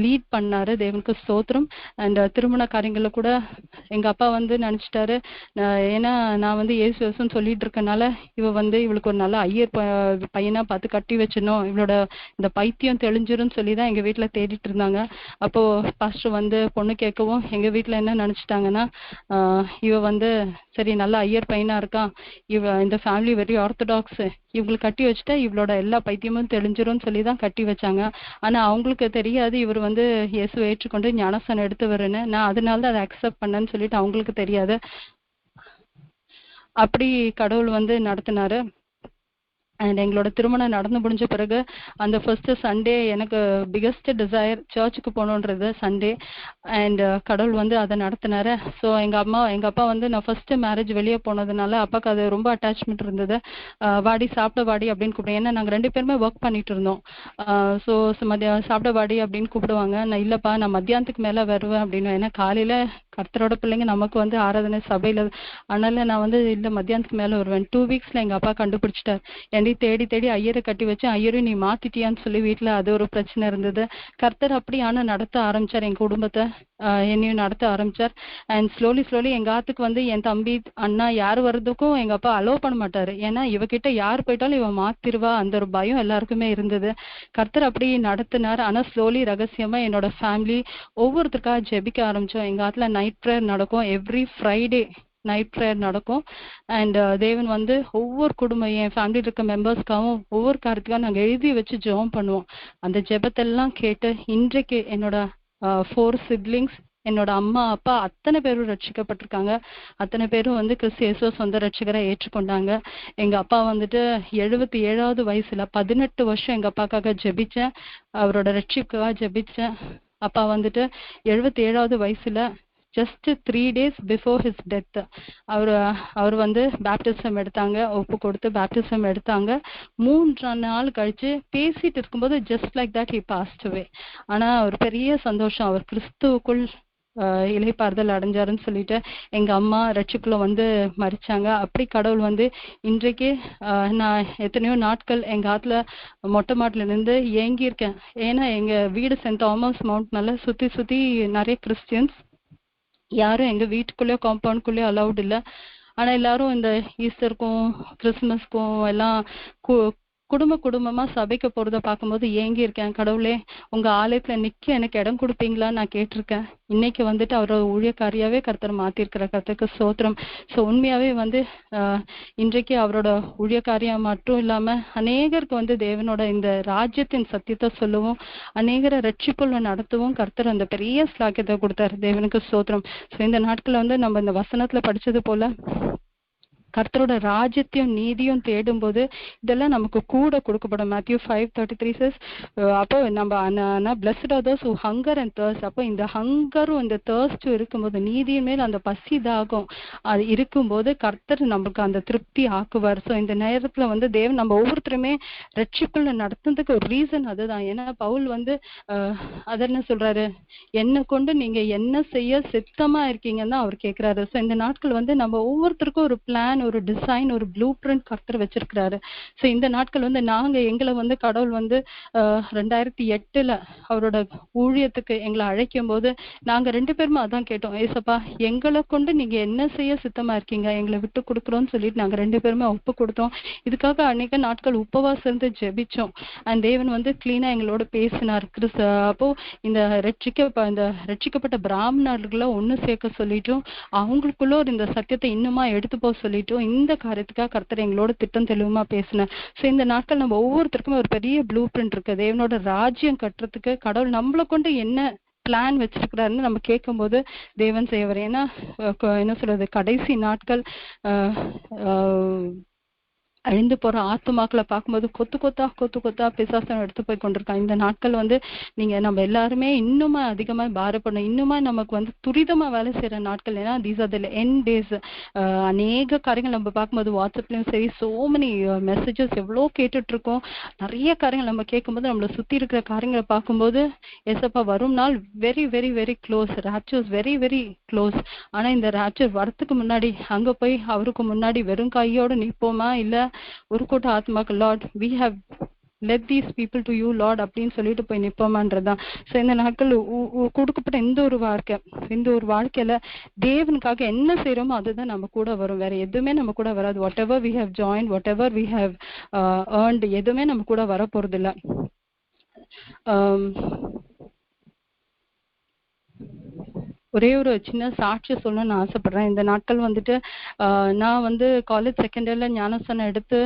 லீட் பண்ணார். தேவனுக்கு ஸ்தோத்திரம். அண்ட் திருமண காரியங்களில் கூட எங்கள் அப்பா வந்து நினச்சிட்டாரு, ஏன்னா நான் வந்து ஏசுன்னு சொல்லிட்டு இருக்கனால இவளுக்கு ஒரு நல்ல ஐயர் பையனாக பார்த்து கட்டி வச்சிடணும், இவளோட இந்த பைத்தியம் தெளிஞ்சிரும்னு சொல்லி தான் எங்கள் வீட்டில் தேடிட்டு இருந்தாங்க. அப்போது பாஸ்டர் வந்து பொண்ணு கேட்கவும் எங்கள் வீட்டில் என்ன நினச்சிட்டாங்கன்னா, இவ வந்து சரி நல்ல ஐயர் பையனாக இருக்கான், இந்த ஃபேமிலி வெரி ஆர்த்தடாக்ஸு, இவங்களுக்கு கட்டி வச்சுட்டா இவளோட எல்லா பைத்தியமும் தெளிஞ்சிரும்னு சொல்லி தான் கட்டி வச்சாங்க. ஆனால் அவங்களுக்கு தெரியாது இவர் வந்து இயேசுவை ஏற்றுக்கொண்டு ஞானஸ்தானம் எடுத்தவருன்னு. நான் அதனால தான் அதை அக்செப்ட் பண்ணேன்னு சொல்லிட்டு அவங்களுக்கு தெரியாது. அப்படி கடவுள் வந்து நடத்தினாரு. அண்ட் எங்களோட திருமணம் நடந்து முடிஞ்ச பிறகு அந்த ஃபர்ஸ்ட் சண்டே எனக்கு பிகஸ்ட் டிசைர் சர்ச்சுக்கு போகணுன்றது சண்டே. அண்ட் கடவுள் வந்து அதை நடத்தினாரு. ஸோ எங்கள் அப்பா வந்து நான் ஃபர்ஸ்ட் மேரேஜ் வெளியே போனதுனால அப்பாவுக்கு அது ரொம்ப அட்டாச்மெண்ட் இருந்தது. வாடி சாப்பிட வாடி அப்படின்னு கூப்பிடுவேன், ஏன்னா நாங்கள் 2 பேருமே ஒர்க் பண்ணிட்டு இருந்தோம். ஸோ மதியம் சாப்பிட வாடி அப்படின்னு கூப்பிடுவாங்க. நான் இல்லைப்பா நான் மத்தியானத்துக்கு மேலே வருவேன் அப்படின்னு, ஏன்னா காலையில் கர்த்தரோட பிள்ளைங்க நமக்கு வந்து ஆராதனை சபையில், அதனால நான் வந்து இல்லை மத்தியானத்துக்கு மேலே வருவேன். 2 வீக்ஸில் எங்கள் அப்பா கண்டுபிடிச்சிட்டார். என்னை தேடி தேடி ஐயரை கட்டி வச்சு ஐயரும் நீ மாத்திட்டியான்னு சொல்லி வீட்டில் அது ஒரு பிரச்சனை இருந்தது. கர்த்தர் அப்படி ஆனால் நடத்த ஆரம்பிச்சார், எங்கள் குடும்பத்தை என்னையும் நடத்த ஆரம்பிச்சார். அண்ட் ஸ்லோலி எங்கள் ஆத்துக்கு வந்து என் தம்பி அண்ணா யார் வர்றதுக்கும் எங்கள் அப்பா அலோவ் பண்ண மாட்டார். ஏன்னா இவகிட்ட யார் போயிட்டாலும் இவன் மாத்திருவா, அந்த ஒரு பயம் எல்லாருக்குமே இருந்தது. கர்த்தர் அப்படி நடத்தினார். ஆனால் ஸ்லோலி ரகசியமாக என்னோட ஃபேமிலி ஒவ்வொருத்தருக்காக ஜெபிக்க ஆரம்பித்தோம். எங்கள் ஆத்துல நைட் ப்ரேயர் நடக்கும், எவ்ரி ஃப்ரைடே நைட் ப்ரேயர் நடக்கும். அண்ட் தேவன் வந்து ஒவ்வொரு குடும்பம் என் ஃபேமிலியில் இருக்க மெம்பர்ஸ்க்காகவும் ஒவ்வொரு காரியத்துக்காக நாங்கள் எழுதி வச்சு ஜெபம் பண்ணுவோம். அந்த ஜெபத்தெல்லாம் கேட்டு இன்றைக்கு என்னோட 4 சிப்லிங்ஸ், என்னோட அம்மா அப்பா அத்தனை பேரும் ரட்சிக்கப்பட்டிருக்காங்க. அத்தனை பேரும் வந்து கிறிஸ்து இயேசுவை சொந்த ரட்சகரை ஏற்றுக்கொண்டாங்க. எங்கள் அப்பா வந்துட்டு 77வது வயசுல 18 வருஷம் எங்கள் அப்பாக்காக ஜெபிச்சேன், அவரோட ரட்சிப்புக்காக ஜெபிச்சேன். அப்பா வந்துட்டு 77வது வயசுல just 3 days before his death அவர் வந்து பேப்டிசம் எடுத்தாங்க, ஒப்பு கொடுத்து பேப்டிசம் எடுத்தாங்க. 3 நாள் கழிச்சு பேசிட்டு இருக்கும்போது just like that he past அவே. ஆனால் ஒரு பெரிய சந்தோஷம், அவர் கிறிஸ்துவுக்குள் இளைப்பாறுதல் அடைஞ்சாருன்னு சொல்லிட்டு எங்கள் அம்மா ரட்சிப்புல வந்து மறிச்சாங்க. அப்படி கடவுள் வந்து இன்றைக்கு நான் எத்தனையோ நாட்கள் எங்கள் ஆற்றுல மொட்டை மாட்டில இருந்து ஏங்கியிருக்கேன். ஏன்னா எங்கள் வீடு சென்ட் தாமஸ் மவுண்ட்னால சுற்றி நிறைய கிறிஸ்டியன்ஸ், யாரும் எங்கள் வீட்டுக்குள்ளேயோ காம்பவுண்ட்குள்ளேயோ அலௌட் இல்லை. ஆனால் எல்லாரும் இந்த ஈஸ்டருக்கும் கிறிஸ்மஸ்க்கும் எல்லாம் குடும்பமா சபைக்கு போறத பார்க்கும்போது ஏங்கி இருக்கேன். கடவுளே, உங்க ஆலயத்துல நிக்க எனக்கு இடம் கொடுப்பீங்களான்னு நான் கேட்டிருக்கேன். இன்னைக்கு வந்துட்டு அவரோட ஊழியக்காரியாவே கர்த்தர் மாத்திருக்கிற கர்த்தருக்கு ஸ்தோத்திரம். ஸோ உண்மையாவே வந்து இன்றைக்கு அவரோட ஊழியக்காரியா மட்டும் இல்லாம அநேகருக்கு வந்து தேவனோட இந்த ராஜ்யத்தின் சத்தியத்தை சொல்லவும், அநேகரை ரட்சிப்புள்ள நடத்தவும் கர்த்தர் அந்த பெரிய ஸ்லாக்கியத்தை கொடுத்தாரு. தேவனுக்கு ஸ்தோத்திரம். ஸோ இந்த நாட்கள்ல வந்து நம்ம இந்த வசனத்துல படிச்சது போல கர்த்தரோட ராஜ்யத்தையும் நீதியும் தேடும் போது இதெல்லாம் நமக்கு கூட கொடுக்கப்படும். Matthew 5:33 says, அப்போ நம்ம blessed are those who hunger and thirst. அப்போ இந்த ஹங்கரும் இந்த தேர்ஸ்டும் இருக்கும்போது, நீதியின் மேல் அந்த பசி தாகம் அது இருக்கும்போது கர்த்தர் நமக்கு அந்த திருப்தி ஆக்குவார். ஸோ இந்த நேரத்துல வந்து தேவன் நம்ம ஒவ்வொருத்தருமே ரட்சிப்புல நடத்துறதுக்கு ஒரு ரீசன் அதுதான். ஏன்னா பவுல் வந்து அதை என்ன சொல்றாரு, என்னை கொண்டு நீங்க என்ன செய்ய சித்தமா இருக்கீங்கன்னு அவர் கேட்கிறாரு. ஸோ இந்த நாட்கள் வந்து நம்ம ஒவ்வொருத்தருக்கும் ஒரு பிளான், ஒரு டிசைன், ஒரு ப்ளூ பிரிண்ட் கர்த்தர் வச்சிருக்கிறாரு. ஸோ இந்த நாட்கள் வந்து எங்களை வந்து கடவுள் வந்து 2008 அவரோட ஊழியத்துக்கு எங்களை அழைக்கும் போது நாங்க 2 பேருமே அதான் கேட்டோம், ஏசப்பா எங்களை கொண்டு நீங்க என்ன செய்ய சித்தமா இருக்கீங்க, எங்களை விட்டு கொடுக்குறோம்னு சொல்லிட்டு நாங்க 2 பேருமே ஒப்பு கொடுத்தோம். இதுக்காக அநேக நாட்கள் உபவாசம் இருந்து ஜெபிச்சோம். அண்ட் தேவன் வந்து கிளீனா எங்களோட பேசினார். அப்போ இந்த ரட்சிக்கப்பட்ட பிராமணர்களை ஒண்ணு சேர்க்க சொல்லிட்டோம், அவங்களுக்குள்ள ஒரு இந்த சத்தியத்தை இன்னுமா எடுத்து போக சொல்லிட்டோம். இந்த காரியத்துக்காக கர்த்தர் எங்களோட திட்டம் தெளிவுமா பேசினார். ஸோ இந்த நாட்கள் நம்ம ஒவ்வொருத்தருக்குமே ஒரு பெரிய ப்ளூ பிரிண்ட் இருக்கு. தேவனோட ராஜ்யம் கட்டுறதுக்கு கடவுள் நம்மளை கொண்டு என்ன பிளான் வச்சிருக்கிறாருன்னு நம்ம கேட்கும் போது தேவன் செய்வார். ஏன்னா என்ன சொல்றது, கடைசி நாட்கள் அழிந்து போற ஆத்துமாக்களை பார்க்கும்போது கொத்து கொத்தா பிசாசம் எடுத்து போய் கொண்டிருக்கான். இந்த நாட்கள் வந்து நம்ம எல்லாருமே இன்னுமா அதிகமா பாரப்படணும், இன்னுமா நமக்கு வந்து துரிதமா வேலை செய்யற நாட்கள். ஏன்னா these are the end days. அநேக காரியங்கள் நம்ம பார்க்கும்போது வாட்ஸ்அப்லயும் சரி, சோ மெனி மெசேஜஸ் எவ்வளோ கேட்டுட்டு இருக்கோம். நிறைய காரியங்கள் நம்ம கேட்கும்போது நம்மளை சுத்தி இருக்கிற காரியங்களை பார்க்கும்போது எஸ்அப்பா வரும் நாள் very very very close, rapture very very close. ஆனா இந்த ராப்சர் வரத்துக்கு முன்னாடி அங்க போய் அவருக்கு முன்னாடி வெறும் கையோட நிற்போமா, இல்ல ஒரு கூட்ட ஆத்மாக்கள் Lord we have let these people to you lord அப்படின்னு சொல்லிட்டு போய் நிற்போமான்றதான். ஸோ இந்த நாட்கள் கொடுக்கப்பட்ட இந்த ஒரு வாழ்க்கையில தேவனுக்காக என்ன செய்யறோமோ அதுதான் நம்ம கூட வரும், வேற எதுவுமே நம்ம கூட வராது. What ever we have joined, whatever we have earned, எதுவுமே நம்ம கூட வர போறது இல்ல. ஒரே ஒரு சின்ன சாட்சியம் சொல்லணும்னு நான் ஆசைப்படுறேன். இந்த நாட்கள் வந்துட்டு நான் வந்து காலேஜ் செகண்ட் இயர்ல ஞானஸ்தானம் எடுத்து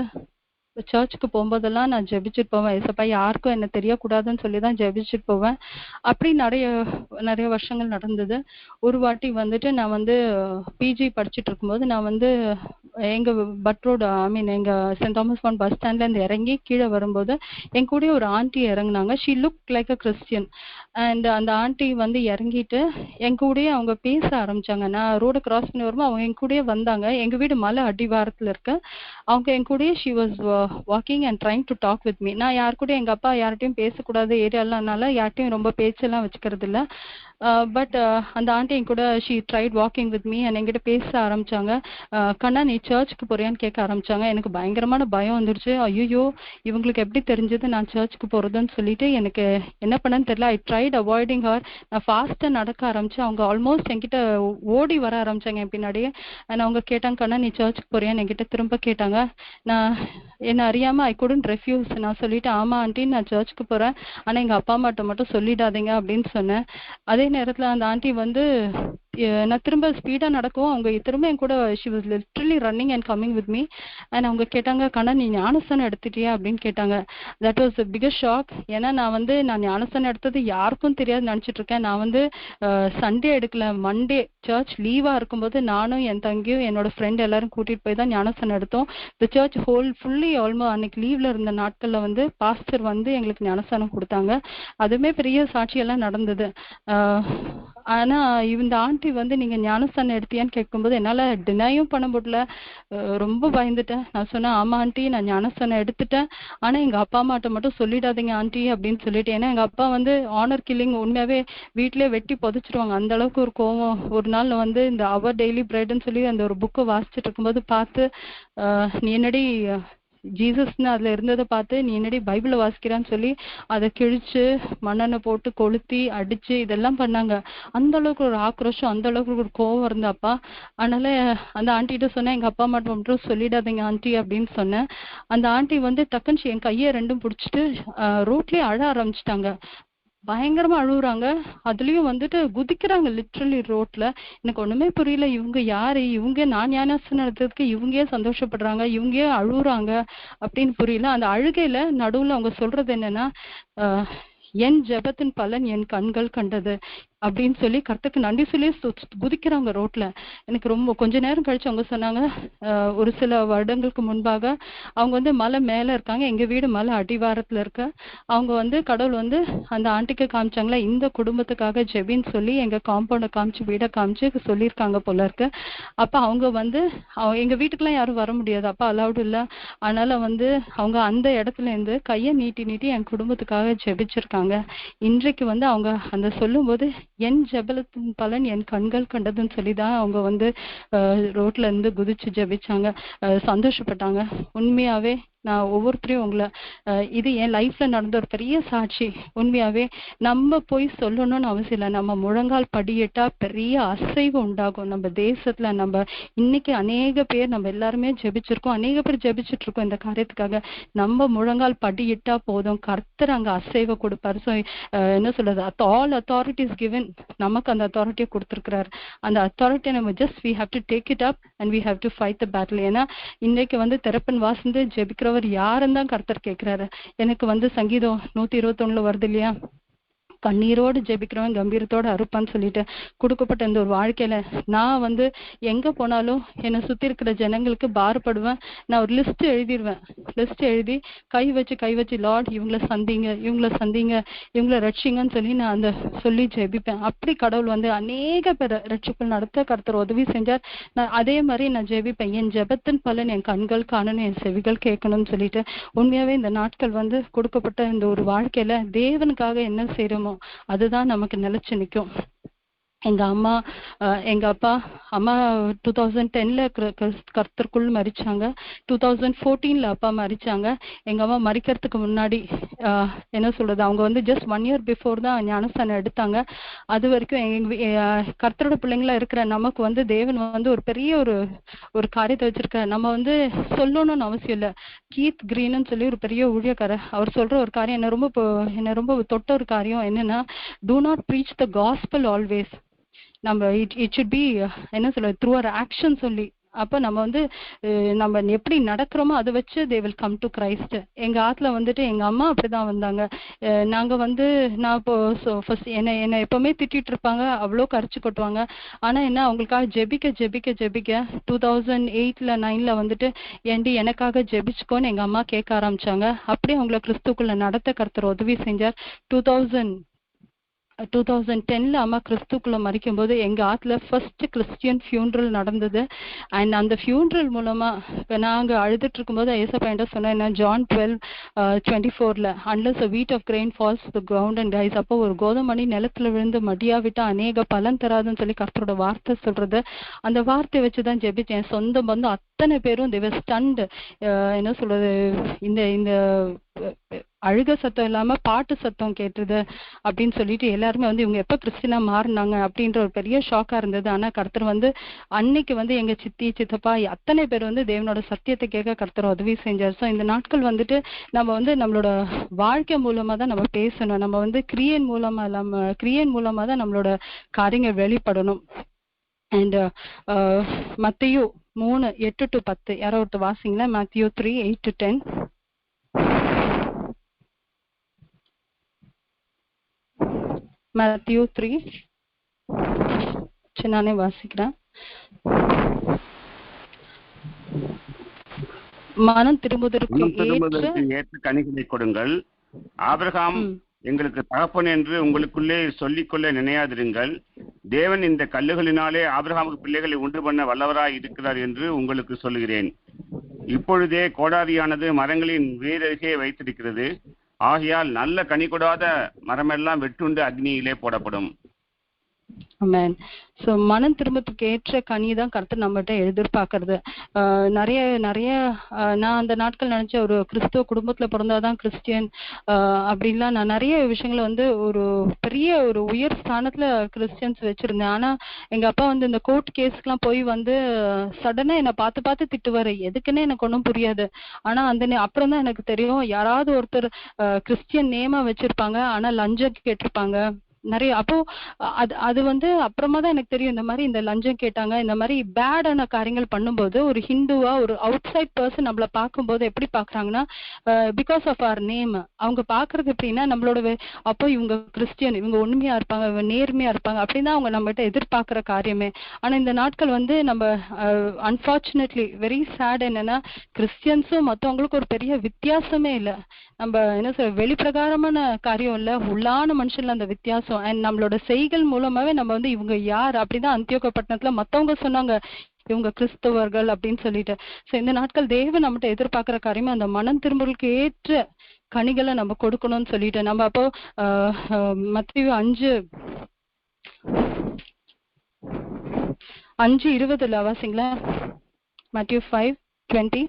சர்ச்சுக்கு போகும்போதெல்லாம் நான் ஜெபிச்சுட்டு போவேன். ஏசப்பா யாருக்கும் என்ன தெரியக்கூடாதுன்னு சொல்லி தான் ஜெபிச்சுட்டு போவேன். அப்படி நிறைய வருஷங்கள் நடந்தது. ஒரு வாட்டி வந்துட்டு நான் வந்து பிஜி படிச்சுட்டு இருக்கும்போது நான் வந்து எங்க பட் ரோடு எங்க சென்ட் தாமஸ் மவுண்ட் பஸ் ஸ்டாண்ட்ல இருந்து இறங்கி கீழே வரும்போது என் கூட ஒரு ஆண்டி இறங்குனாங்க. She look like a Christian. And அந்த ஆண்டி வந்து இறங்கிட்டு என் கூடயே அவங்க பேச ஆரம்பிச்சாங்க. நான் ரோடு கிராஸ் பண்ணி வரும்போது அவங்க என் கூடயே வந்தாங்க. எங்க வீடு மலை அடிவாரத்துல இருக்கு. அவங்க என் கூடயே she was walking and trying to talk with me. நான் யாரு கூட, எங்க அப்பா யார்கிட்டையும் பேசக்கூடாது ஏரியாலனால யார்கிட்டையும் ரொம்ப பேச்செல்லாம் வச்சுக்கிறது இல்லை. பட் அந்த ஆண்டி என் கூட she tried walking with me and என்கிட்ட பேச ஆரம்பிச்சாங்க. கண்ணா நீ சர்ச்சுக்கு போறியான்னு கேட்க ஆரம்பிச்சாங்க. எனக்கு பயங்கரமான பயம் வந்துருச்சு. ஐயோ இவங்களுக்கு எப்படி தெரிஞ்சது நான் சர்ச்சுக்கு போறதுன்னு சொல்லிட்டு எனக்கு என்ன பண்ணன்னு தெரியல. I tried avoiding her. நான் ஃபாஸ்டா நடக்க ஆரம்பிச்சு அவங்க ஆல்மோஸ்ட் என்கிட்ட ஓடி வர ஆரம்பிச்சாங்க என் பின்னாடியே. அண்ட் அவங்க கேட்டாங்க, கண்ணா நீ சர்ச்சுக்கு போறியான்னு என்கிட்ட திரும்ப கேட்டாங்க. நான் என்ன அறியாம ஐ குடன்ட் ரெஃப்யூஸ். நான் சொல்லிட்டு ஆமா ஆண்டி நான் சர்ச்சுக்கு போறேன், ஆனா எங்க அப்பா அம்மாட்ட மட்டும் சொல்லிடாதீங்க அப்படின்னு சொன்னேன். அதே நேரத்துல அந்த ஆண்டி வந்து நான் திரும்ப ஸ்பீடா நடக்கவும் அவங்க திரும்ப என் கூட she was literally running and coming with me. And அவங்க கேட்டாங்க, கண்ணா நீ ஞானஸ்தானம் எடுத்துட்டியா அப்படின்னு கேட்டாங்க. That was biggest shock. ஏன்னா நான் ஞானஸ்தானம் எடுத்தது யாருக்கும் தெரியாது நினைச்சிட்டு இருக்கேன். நான் வந்து சண்டே எடுக்கல, மண்டே சர்ச் லீவா இருக்கும்போது நானும் என் தங்கியும் என்னோட ஃப்ரெண்ட் எல்லாரும் கூட்டிட்டு போய் தான் ஞானஸ்தானம் எடுத்தோம். இந்த சர்ச் ஃபுல்லி ஆல்மோஸ்ட் அன்னைக்கு லீவ்ல இருந்த நாட்கள்ல வந்து பாஸ்டர் வந்து எங்களுக்கு ஞானஸ்தானம் கொடுத்தாங்க. அதுவுமே பெரிய சாட்சியெல்லாம் நடந்தது. ஆனா இந்த ஆண்டி வந்து நீங்க ஞானஸ்தானம் எடுத்தியான்னு கேட்கும்போது என்னால டினையும் பண்ண முடியல. ரொம்ப பயந்துட்டேன். நான் சொன்னேன், ஆமா ஆண்டி நான் ஞானஸ்தானம் எடுத்துட்டேன், ஆனா எங்க அப்பா அம்மாட்ட மட்டும் சொல்லிடாதீங்க ஆண்டி அப்படின்னு சொல்லிட்டு. ஏன்னா எங்க அப்பா வந்து ஆனர் கில்லிங் உண்மையாவே வீட்லயே வெட்டி புதைச்சிருவாங்க, அந்த அளவுக்கு ஒரு கோவம். ஒரு நாள் வந்து இந்த அவர் டெய்லி பிரெட்னு சொல்லி அந்த ஒரு புக்கை வாசிச்சுட்டு இருக்கும்போது பார்த்து நீ என்னடி ஜீசஸ்ன்னு அதுல இருந்ததை பார்த்து நீ என்னடி பைபிளை வாசிக்கிறான்னு சொல்லி அதை கிழிச்சு மண்ணெண்ணை போட்டு கொளுத்தி அடிச்சு இதெல்லாம் பண்ணாங்க. அந்த அளவுக்கு ஒரு ஆக்ரோஷம், அந்த அளவுக்கு ஒரு கோவம் இருந்தாப்பா. அதனால அந்த ஆண்டிகிட்ட சொன்னேன், எங்க அப்பா அம்மா மட்டும் சொல்லிடாதீங்க ஆண்டி அப்படின்னு சொன்னேன். அந்த ஆண்டி வந்து டக்குன்னு என் கையை ரெண்டும் பிடிச்சிட்டு ரோட்லயே அழ ஆரம்பிச்சிட்டாங்க. பயங்கரமா அழுகுறாங்க. அதுலயும் வந்துட்டு குதிக்கிறாங்க லிட்ரலி ரோட்ல. எனக்கு ஒண்ணுமே புரியல, இவங்க யாரு, இவங்க நான் ஞானஸ்நானம் நடத்துறதுக்கு இவங்க சந்தோஷப்படுறாங்க, இவங்க அழுகுறாங்க அப்படின்னு புரியல. அந்த அழுகையில நடுவுல அவங்க சொல்றது என்னன்னா, என் ஜெபத்தின் பலன் என் கண்கள் கண்டது அப்படின்னு சொல்லி கர்த்தருக்கு நன்றி சொல்லி குதிக்கிறாங்க ரோட்ல. எனக்கு ரொம்ப கொஞ்ச நேரம் கழிச்சு அவங்க சொன்னாங்க, ஒரு சில வருடங்களுக்கு முன்பாக அவங்க வந்து மலை மேல இருக்காங்க, எங்க வீடு மலை அடிவாரத்துல இருக்க. அவங்க வந்து கடவுள் வந்து அந்த ஆண்டிக்கு காமிச்சாங்களா, இந்த குடும்பத்துக்காக ஜெபின்னு சொல்லி எங்க காம்பவுண்ட காமிச்சு வீடை காமிச்சு சொல்லியிருக்காங்க போல இருக்கு. அப்ப அவங்க வந்து எங்க வீட்டுக்குலாம் யாரும் வர முடியாது, அப்ப அலவுட் இல்ல. அதனால வந்து அவங்க அந்த இடத்துல இருந்து கையை நீட்டி நீட்டி என் குடும்பத்துக்காக ஜெபிச்சிருக்காங்க. இன்றைக்கு வந்து அவங்க அந்த சொல்லும் போது என் ஜெபத்தின் பலன் என் கண்கள் கண்டதுன்னு சொல்லிதான் அவங்க வந்து ரோட்ல இருந்து குதிச்சு ஜெபிச்சாங்க, சந்தோஷப்பட்டாங்க. உண்மையாவே நான் ஒவ்வொருத்தரையும் உங்களை இது என் லைஃப்ல நடந்த ஒரு பெரிய சாட்சி. உண்மையாவே நம்ம போய் சொல்லணும்னு அவசியம் இல்லை, நம்ம முழங்கால் படியிட்டா பெரிய அசைவு உண்டாகும் நம்ம தேசத்துல. நம்ம இன்னைக்கு அநேக பேர் நம்ம எல்லாருமே ஜெபிச்சிருக்கோம், அநேக பேர் ஜெபிச்சுட்டு இருக்கோம் இந்த காரியத்துக்காக. நம்ம முழங்கால் படியிட்டா போதும், கர்த்தர் அங்க அசைவை கொடுப்பாரு. ஸோ என்ன சொல்றது, ஆல் அத்தாரிட்டிஸ் கிவன், நமக்கு அந்த அத்தாரிட்டியை கொடுத்துருக்கிறாரு. அந்த அத்தாரிட்டியை நம்ம just we have to take it up and we have to fight the battle. ஏன்னா இன்னைக்கு வந்து திறப்பன் வாசந்து ஜெபிக்கிறவர் யாருன்னு தான் கர்த்தர் கேட்கிறாரு. எனக்கு வந்து சங்கீதம் 121 வருது இல்லையா, கண்ணீரோடு ஜெபிக்கிறவன் கம்பீரத்தோட அறுப்பான்னு சொல்லிட்டு கொடுக்கப்பட்ட இந்த ஒரு வாழ்க்கையில நான் வந்து எங்க போனாலும் என்னை சுத்தி இருக்கிற ஜனங்களுக்கு பாரப்படுவேன். நான் ஒரு லிஸ்ட் எழுதிடுவேன், லிஸ்ட் எழுதி கை வச்சு லார்ட் இவங்களை சந்திங்க, இவங்களை ரட்சிங்கன்னு சொல்லி நான் அந்த சொல்லி ஜெபிப்பேன். அப்படி கடவுள் வந்து அநேக பேர் ரட்சிப்புகள் நடத்த கர்த்தர் உதவி செஞ்சார். நான் அதே மாதிரி நான் ஜெபிப்பேன், என் ஜெபத்தின் பலன் என் கண்கள் காணணும், என் செவிகள் கேட்கணும்னு சொல்லிட்டு. உண்மையாவே இந்த நாட்கள் வந்து கொடுக்கப்பட்ட இந்த ஒரு வாழ்க்கையில தேவனுக்காக என்ன செய்யறோமோ அதுதான் நமக்கு நிலைச்சு நிற்கும். எங்க அப்பா அம்மா 2010ல கர்த்தருக்குள் மரிச்சாங்க, 2014ல அப்பா மரிச்சாங்க. எங்க அம்மா மரிக்கிறதுக்கு முன்னாடி என்ன சொல்றது, அவங்க வந்து ஜஸ்ட் 1 year பிஃபோர் தான் ஞானஸ்தானம் எடுத்தாங்க. அது வரைக்கும் கர்த்தரோட பிள்ளைங்களா இருக்கிற நமக்கு வந்து தேவன் வந்து ஒரு பெரிய ஒரு காரியத்தை வச்சிருக்க. நம்ம வந்து சொல்லணும்னு அவசியம் இல்லை. கீத் கிரீன்னு சொல்லி ஒரு பெரிய ஊழியக்காரர், அவர் சொல்ற ஒரு காரியம் என்ன ரொம்ப தொட்ட ஒரு காரியம் என்னன்னா, do not preach the gospel always. நம்ம இட் ஷுட் பி என்ன சொல்றது, த்ரூ அவர் ஆக்ஷன் சொல்லி. அப்ப நம்ம வந்து நம்ம எப்படி நடக்கிறோமோ அதை வச்சு they will come to Christ. எங்க ஆத்துல வந்துட்டு எங்க அம்மா அப்படிதான் வந்தாங்க. நாங்க வந்து நான் இப்போ ஃபர்ஸ்ட் என்ன எப்பவுமே திட்டிட்டு இருப்பாங்க, அவ்வளோ கரிச்சு கொட்டுவாங்க. ஆனா என்ன, அவங்களுக்காக ஜெபிக்க 2008ல 9ல வந்துட்டு ஏண்டி எனக்காக ஜெபிச்சுக்கோன்னு எங்க அம்மா கேட்க ஆரம்பிச்சாங்க. அப்படியே அவங்களை கிறிஸ்துக்குள்ள நடத்த கர்த்தர் உதவி செஞ்சார். 2010ல அம்மா கிறிஸ்துக்குள்ள மரிக்கும் போது எங்க ஆத்துல ஃபர்ஸ்ட் கிறிஸ்டியன் ஃபியூனரல் நடந்தது. அண்ட் அந்த ஃபியூனரல் மூலமா நாங்க அழுதுட்டு இருக்கும்போது ஏசப்பா என்கிட்ட சொன்னேன், John 12:24ல unless a wheat of grain falls to the ground and dies, அப்போ ஒரு கோதுமணி நிலத்துல விழுந்து மடியா விட்டா அநேக பலன் தராதுன்னு சொல்லி கர்த்தரோட வார்த்தை சொல்றது. அந்த வார்த்தையை வச்சுதான் ஜெபிச்சேன். சொந்த பந்தம் அத்தனை பேரும் they were stunned. என்ன சொல்றது, இந்த அழுக சத்தம் இல்லாம பாட்டு சத்தம் கேட்டுது அப்படின்னு சொல்லிட்டு எல்லாருமே வந்து இவங்க எப்ப கிறிஸ்டினா மாறினாங்க அப்படின்ற ஒரு பெரிய ஷாக்கா இருந்தது. ஆனா கர்த்தர் வந்து அன்னைக்கு வந்து எங்க சித்தி சித்தப்பா அத்தனை பேர் வந்து தேவனோட சத்தியத்தை கேட்க கர்த்தர் உதவி செஞ்சார். ஸோ இந்த நாட்கள் வந்துட்டு நம்ம வந்து நம்மளோட வாழ்க்கை மூலமா தான் நம்ம பேசணும். நம்ம வந்து கிரியன் மூலமா தான் நம்மளோட காரியங்கள் வெளிப்படணும். அண்ட் மத்தேயு 3:8-10 யாரோ ஒருத்தர் வாசிங்களா, மத்தேயு 3:8-10. மத்தேயு 3 நானே வாசிக்கிறேன். மனம் திரும்புவதற்கு ஏற்ற கனிகளை கொடுங்கள். ஆபிரகாம் எங்களுக்கு தகப்பன் என்று உங்களுக்குள்ளே சொல்லிக்கொள்ள நினையாதிருங்கள். தேவன் இந்த கல்லுகளினாலே ஆபிரகாமுக்கு பிள்ளைகளை உண்டு பண்ண வல்லவராய் இருக்கிறார் என்று உங்களுக்கு சொல்லுகிறேன். இப்பொழுதே கோடாரியானது மரங்களின் வேரருகே வைத்திருக்கிறது. ஆகையால் நல்ல கனி கொடாத மரமெல்லாம் வெட்டுண்டு அக்னியிலே போடப்படும். ஆமென். ஸோ மனம் திரும்பத்துக்கு ஏற்ற கனி தான் கர்த்தர் நம்மகிட்ட எதிர்பார்க்கறது. நிறைய நிறைய நான் அந்த நாட்கள் நினைச்ச ஒரு கிறிஸ்துவ குடும்பத்துல பிறந்தாதான் கிறிஸ்டியன் அப்படின்லாம் நான் நிறைய விஷயங்களை வந்து ஒரு பெரிய ஒரு உயர் ஸ்தானத்துல கிறிஸ்டியன்ஸ் வச்சிருந்தேன். ஆனா எங்க அப்பா வந்து இந்த கோர்ட் கேஸ்க்குலாம் போய் வந்து சடனா என்னை பார்த்து பார்த்து திட்டுவாரு. எதுக்குன்னே எனக்கு ஒன்றும் புரியாது. ஆனா அப்புறம் தான் எனக்கு தெரியும், யாராவது ஒருத்தர் கிறிஸ்டியன் நேமா வச்சிருப்பாங்க, ஆனா லஞ்சம் கேட்டிருப்பாங்க நிறைய. அப்போ அது வந்து அப்புறமா தான் எனக்கு தெரியும், இந்த மாதிரி இந்த லஞ்சம் கேட்டாங்க, இந்த மாதிரி பேடான காரியங்கள் பண்ணும்போது ஒரு ஹிந்துவா ஒரு அவுட் சைட் பர்சன் நம்மள பார்க்கும்போது எப்படி பாக்குறாங்கன்னா, பிகாஸ் ஆஃப் அவர் நேம் அவங்க பாக்குறது எப்படின்னா நம்மளோட அப்போ இவங்க கிறிஸ்டியன், இவங்க உண்மையா இருப்பாங்க, இவங்க நேர்மையா இருப்பாங்க அப்படின்னு தான் அவங்க நம்மகிட்ட எதிர்பார்க்கிற காரியமே. ஆனா இந்த நாட்கள் வந்து நம்ம அன்பார்ச்சுனேட்லி வெரி சேட் என்னன்னா, கிறிஸ்டியன்ஸும் மற்றவங்களுக்கும் ஒரு பெரிய வித்தியாசமே இல்லை. நம்ம என்ன சொல்ற வெளிப்பிரகாரமான காரியம் இல்ல, உள்ளான மனுஷன்ல அந்த வித்தியாசம். அண்ட் நம்மளோட செய்கள் மூலமாவே நம்ம வந்து இவங்க யார் அப்படிதான் அந்தியோக பட்டணத்துல மத்தவங்க சொன்னாங்க, இவங்க கிறிஸ்தவர்கள் அப்படின்னு சொல்லிட்டு. சோ இந்த நாட்கள் தேவன் நம்மகிட்ட எதிர்பார்க்கிற காரியமே அந்த மனம் திரும்பலுக்கு ஏற்ற கனிகளை நம்ம கொடுக்கணும்னு சொல்லிட்டு நம்ம அப்போ மத்தேயு 5:20 வாசிங்களா? மத்தேயு 5:20.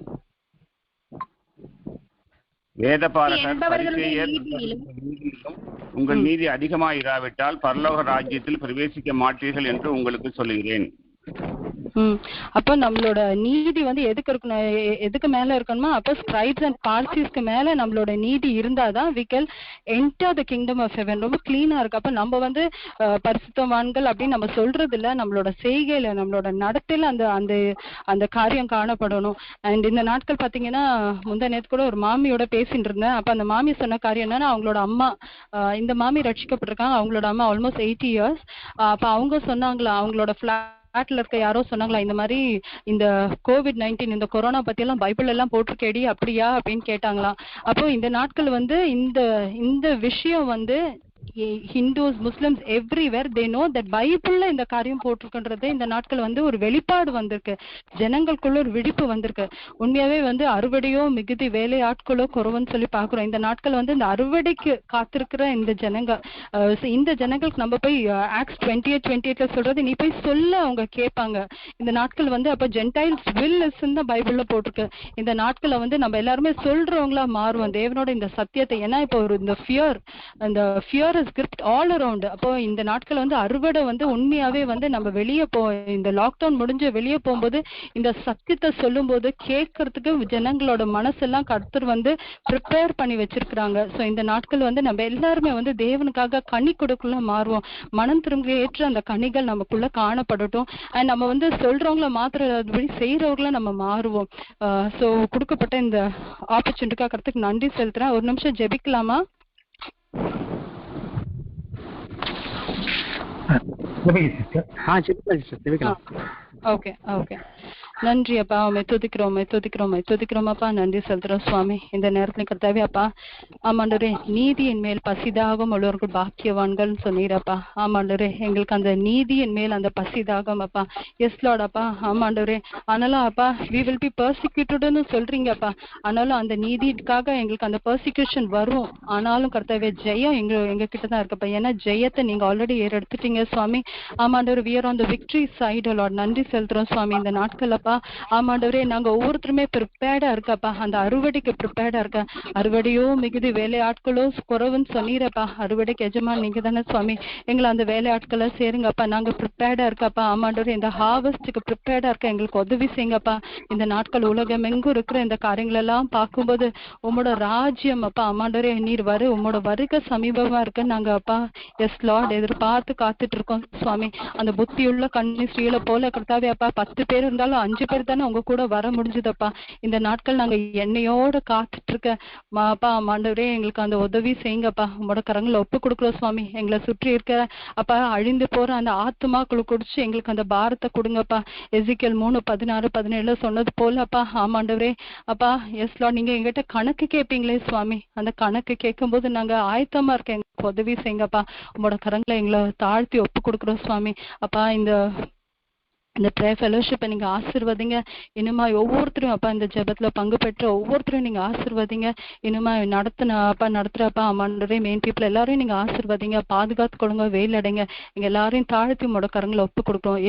வேதபாரகர் பரிசேயர் உங்கள் நீதி அதிகமாயிராவிட்டால் பரலோக ராஜ்யத்தில் பிரவேசிக்க மாட்டீர்கள் என்று உங்களுக்கு சொல்லுகிறேன். அப்ப நம்மளோட நீதி வந்து எதுக்கு மேல இருக்கணுமா? அப்ப ஸ்கிரைப்ஸ் அண்ட் பார்சிஸ்க்கு மேல நம்மளோட நீதி இருந்தாதான் we can enter the kingdom of heaven. ரொம்ப கிளீனா இருக்கு. அப்ப நம்ம வந்து பரிசுத்தவான்கள் அப்படின்னு நம்ம சொல்றது இல்ல, நம்மளோட செய்கையில நம்மளோட நடத்தையில அந்த அந்த அந்த காரியம் காணப்படணும். அண்ட் இந்த நாட்கள் பாத்தீங்கன்னா, முந்தா நேத்து கூட ஒரு மாமியோட பேசிட்டு இருந்தேன். அப்ப அந்த மாமி சொன்ன காரியம் என்னன்னா, அவங்களோட அம்மா இந்த மாமி ரட்சிக்கப்பட்டிருக்காங்க, அவங்களோட அம்மா ஆல்மோஸ்ட் 80 years. அப்ப அவங்க சொன்னாங்களா, அவங்களோட நாட்டுல இருக்க யாரோ சொன்னாங்களா, இந்த மாதிரி இந்த COVID-19 இந்த கொரோனா பத்தி எல்லாம் பைபிள் எல்லாம் போட்டிருக்கேடி அப்படியா அப்படின்னு கேட்டாங்களாம். அப்போ இந்த நாட்கள் வந்து இந்த விஷயம் வந்து Hindus Muslims everywhere they know that பைபிள்ல இந்த காரியம் போட்டிருக்குன்றது இந்த நாட்கள் வந்து ஒரு வெளிப்பாடு வந்திருக்கு, ஜனங்களுக்குள்ள ஒரு விழிப்பு வந்திருக்கு. உண்மையாவே வந்து அறுவடையோ மிகுதி வேலை ஆட்களோ குறவுன்னு சொல்லி பாக்குறோம். இந்த நாட்கள் வந்து இந்த அறுவடைக்கு காத்திருக்கிற இந்த ஜனங்களுக்கு நம்ம போய் ஆக்ட்ஸ் 28:28 சொல்றது நீ போய் சொல்ல அவங்க கேட்பாங்க. இந்த நாட்கள் வந்து அப்ப ஜென்டைல்ஸ் வில் லிசன் தான் பைபிள்ல போட்டிருக்கு. இந்த நாட்களை வந்து நம்ம எல்லாருமே சொல்றவங்களா மாறுவோம் தேவனோட இந்த சத்தியத்தை. ஏன்னா இப்போ ஒரு இந்த fear is gripped all around. அப்போ இந்த நாட்கள் வந்து அறுவடை வந்து உண்மையாவே வந்து நம்ம வெளியே இந்த லாக்டவுன் முடிஞ்சு வெளியே போகும்போது இந்த சத்தியத்தை சொல்லும் போது கேட்கறதுக்கு ஜனங்களோட மனசெல்லாம் கர்த்தர் வந்து ப்ரிப்பேர் பண்ணி வச்சிருக்கிறாங்க. ஸோ இந்த நாட்கள் வந்து நம்ம எல்லாருமே வந்து தேவனுக்காக கனி கொடுக்குள்ள மாறுவோம். மனம் திரும்ப ஏற்ற அந்த கனிகள் நமக்குள்ள காணப்படட்டும். அண்ட் நம்ம வந்து சொல்றவங்கள மாத்திரபடி செய்யறவங்கள நம்ம மாறுவோம். ஸோ கொடுக்கப்பட்ட இந்த ஆப்பர்ச்சுனிட்டிக்காக கர்த்தருக்கு நன்றி செலுத்துறேன். ஒரு நிமிஷம் ஜெபிக்கலாமா? Okay okay. நன்றி அப்பா, உண்மை துதிக்கிறோம் அப்பா, நன்றி செலுத்துறோம் சுவாமி. இந்த நேரத்துல கர்த்தாவே அப்பா, ஆமாண்டரே நீதியின் மேல் பசிதாகம் உள்ளவர்கள் பாக்கியவான்கள் சொன்னீரப்பா. ஆமாண்டரே எங்களுக்கு அந்த நீதியின் மேல் அந்த பசிதாகம் அப்பா. எஸ் லார்ட் அப்பா. ஆமாண்டரே ஆனாலும் அப்பா we will be persecuted சொல்றீங்க அப்பா. ஆனாலும் அந்த நீதிக்காக எங்களுக்கு அந்த பெர்சிக்யூஷன் வரும். ஆனாலும் கர்த்தாவே ஜெயம் எங்க கிட்ட தான் இருக்கப்பா. ஏன்னா ஜெயத்தை நீங்க ஆல்ரெடி ஏறெடுத்துட்டீங்க சுவாமி. ஆமாண்டவர் we are on the victory side lord. நன்றி செலுத்துறோம் சுவாமி. இந்த நாட்கள் அப்பா ஆமாண்டவரே நாங்க ஒவ்வொருத்தருமே ப்ரிப்பேர்டா இருக்கப்பா. அந்த அறுவடைக்கு ப்ரிப்பேர்டா இருக்க. அறுவடையோ மிகுதி வேலையாட்களோ குறவுன்னு சொன்னீரப்பா. அறுவடைக்கு எஜமான் நீங்க தானே சுவாமி. எங்களை அந்த வேலையாட்களை சேருங்கப்பா. நாங்க ப்ரிப்பேர்டா இருக்கப்பா. ஆமாண்டவரே இந்த ஹார்வெஸ்டுக்கு ப்ரிப்பேர்டா இருக்க எங்களுக்கு உதவி செய்யுங்கப்பா. இந்த நாட்கள் உலகம் எங்கும் இருக்கிற இந்த காரியங்கள் எல்லாம் பார்க்கும்போது உங்களோட ராஜ்யம் அப்பா ஆமாண்டவரே நீர் உங்களோட வருகை சமீபமா இருக்கு. நாங்க அப்பா எஸ் லார்ட் எதிர்பார்த்து காத்துட்டு இருக்கோம் சுவாமி. அந்த புத்தியுள்ள கன்னி ஸ்ரீகளை போல கர்த்தாவே அப்பா 10 பேர் இருந்தாலும் 5 பேர் தானே உங்க கூட வர முடிஞ்சதப்பா. இந்த நாட்கள் நாங்க எண்ணெயோட காத்துட்டு இருக்க அப்பா ஆண்டவரே எங்களுக்கு அந்த உதவி செய்யுங்கப்பா. உங்களோட கரங்களை ஒப்பு கொடுக்குறோம் சுவாமி. எங்களை சுற்றி இருக்கிற அப்பா அழிந்து போற அந்த ஆத்துமாக்களை குடிச்சு எங்களுக்கு அந்த பாரத்தை கொடுங்கப்பா. எசேக்கியேல் 3:16-17 சொன்னது போல அப்பா ஆமாண்டவரே அப்பா எஸ் லார்ட் நீங்க எங்கிட்ட கணக்கு கேட்பீங்களே சுவாமி. அந்த கணக்கு கேட்கும் போது நாங்க ஆயத்தமா இருக்க எங்களுக்கு உதவி செய்யுங்கப்பா. உங்களோட கரங்களை எங்களை தாழ்த்தி ஒப்பு கொடுக்குறோம் சுவாமி. அப்பா இந்த ப்ரே ஃபெலோஷிப்பை நீங்க ஆசீர்வதிங்க. இன்னுமா ஒவ்வொருத்தரும் அப்பா இந்த ஜெபத்துல பங்கு பெற்ற ஒவ்வொருத்தரும் நீங்க ஆசீர்வதிங்க. இன்னுமா நடத்துறப்பா ஆமாண்டரே மெயின் பீப்புள் எல்லாரையும் நீங்க ஆசீர்வதிங்க. பாதுகாத்து கொடுங்க, வெயில் அடைங்க. எங்க எல்லாரையும் தாழ்த்தி முடக்கரங்களை ஒப்பு கொடுக்குறோம்.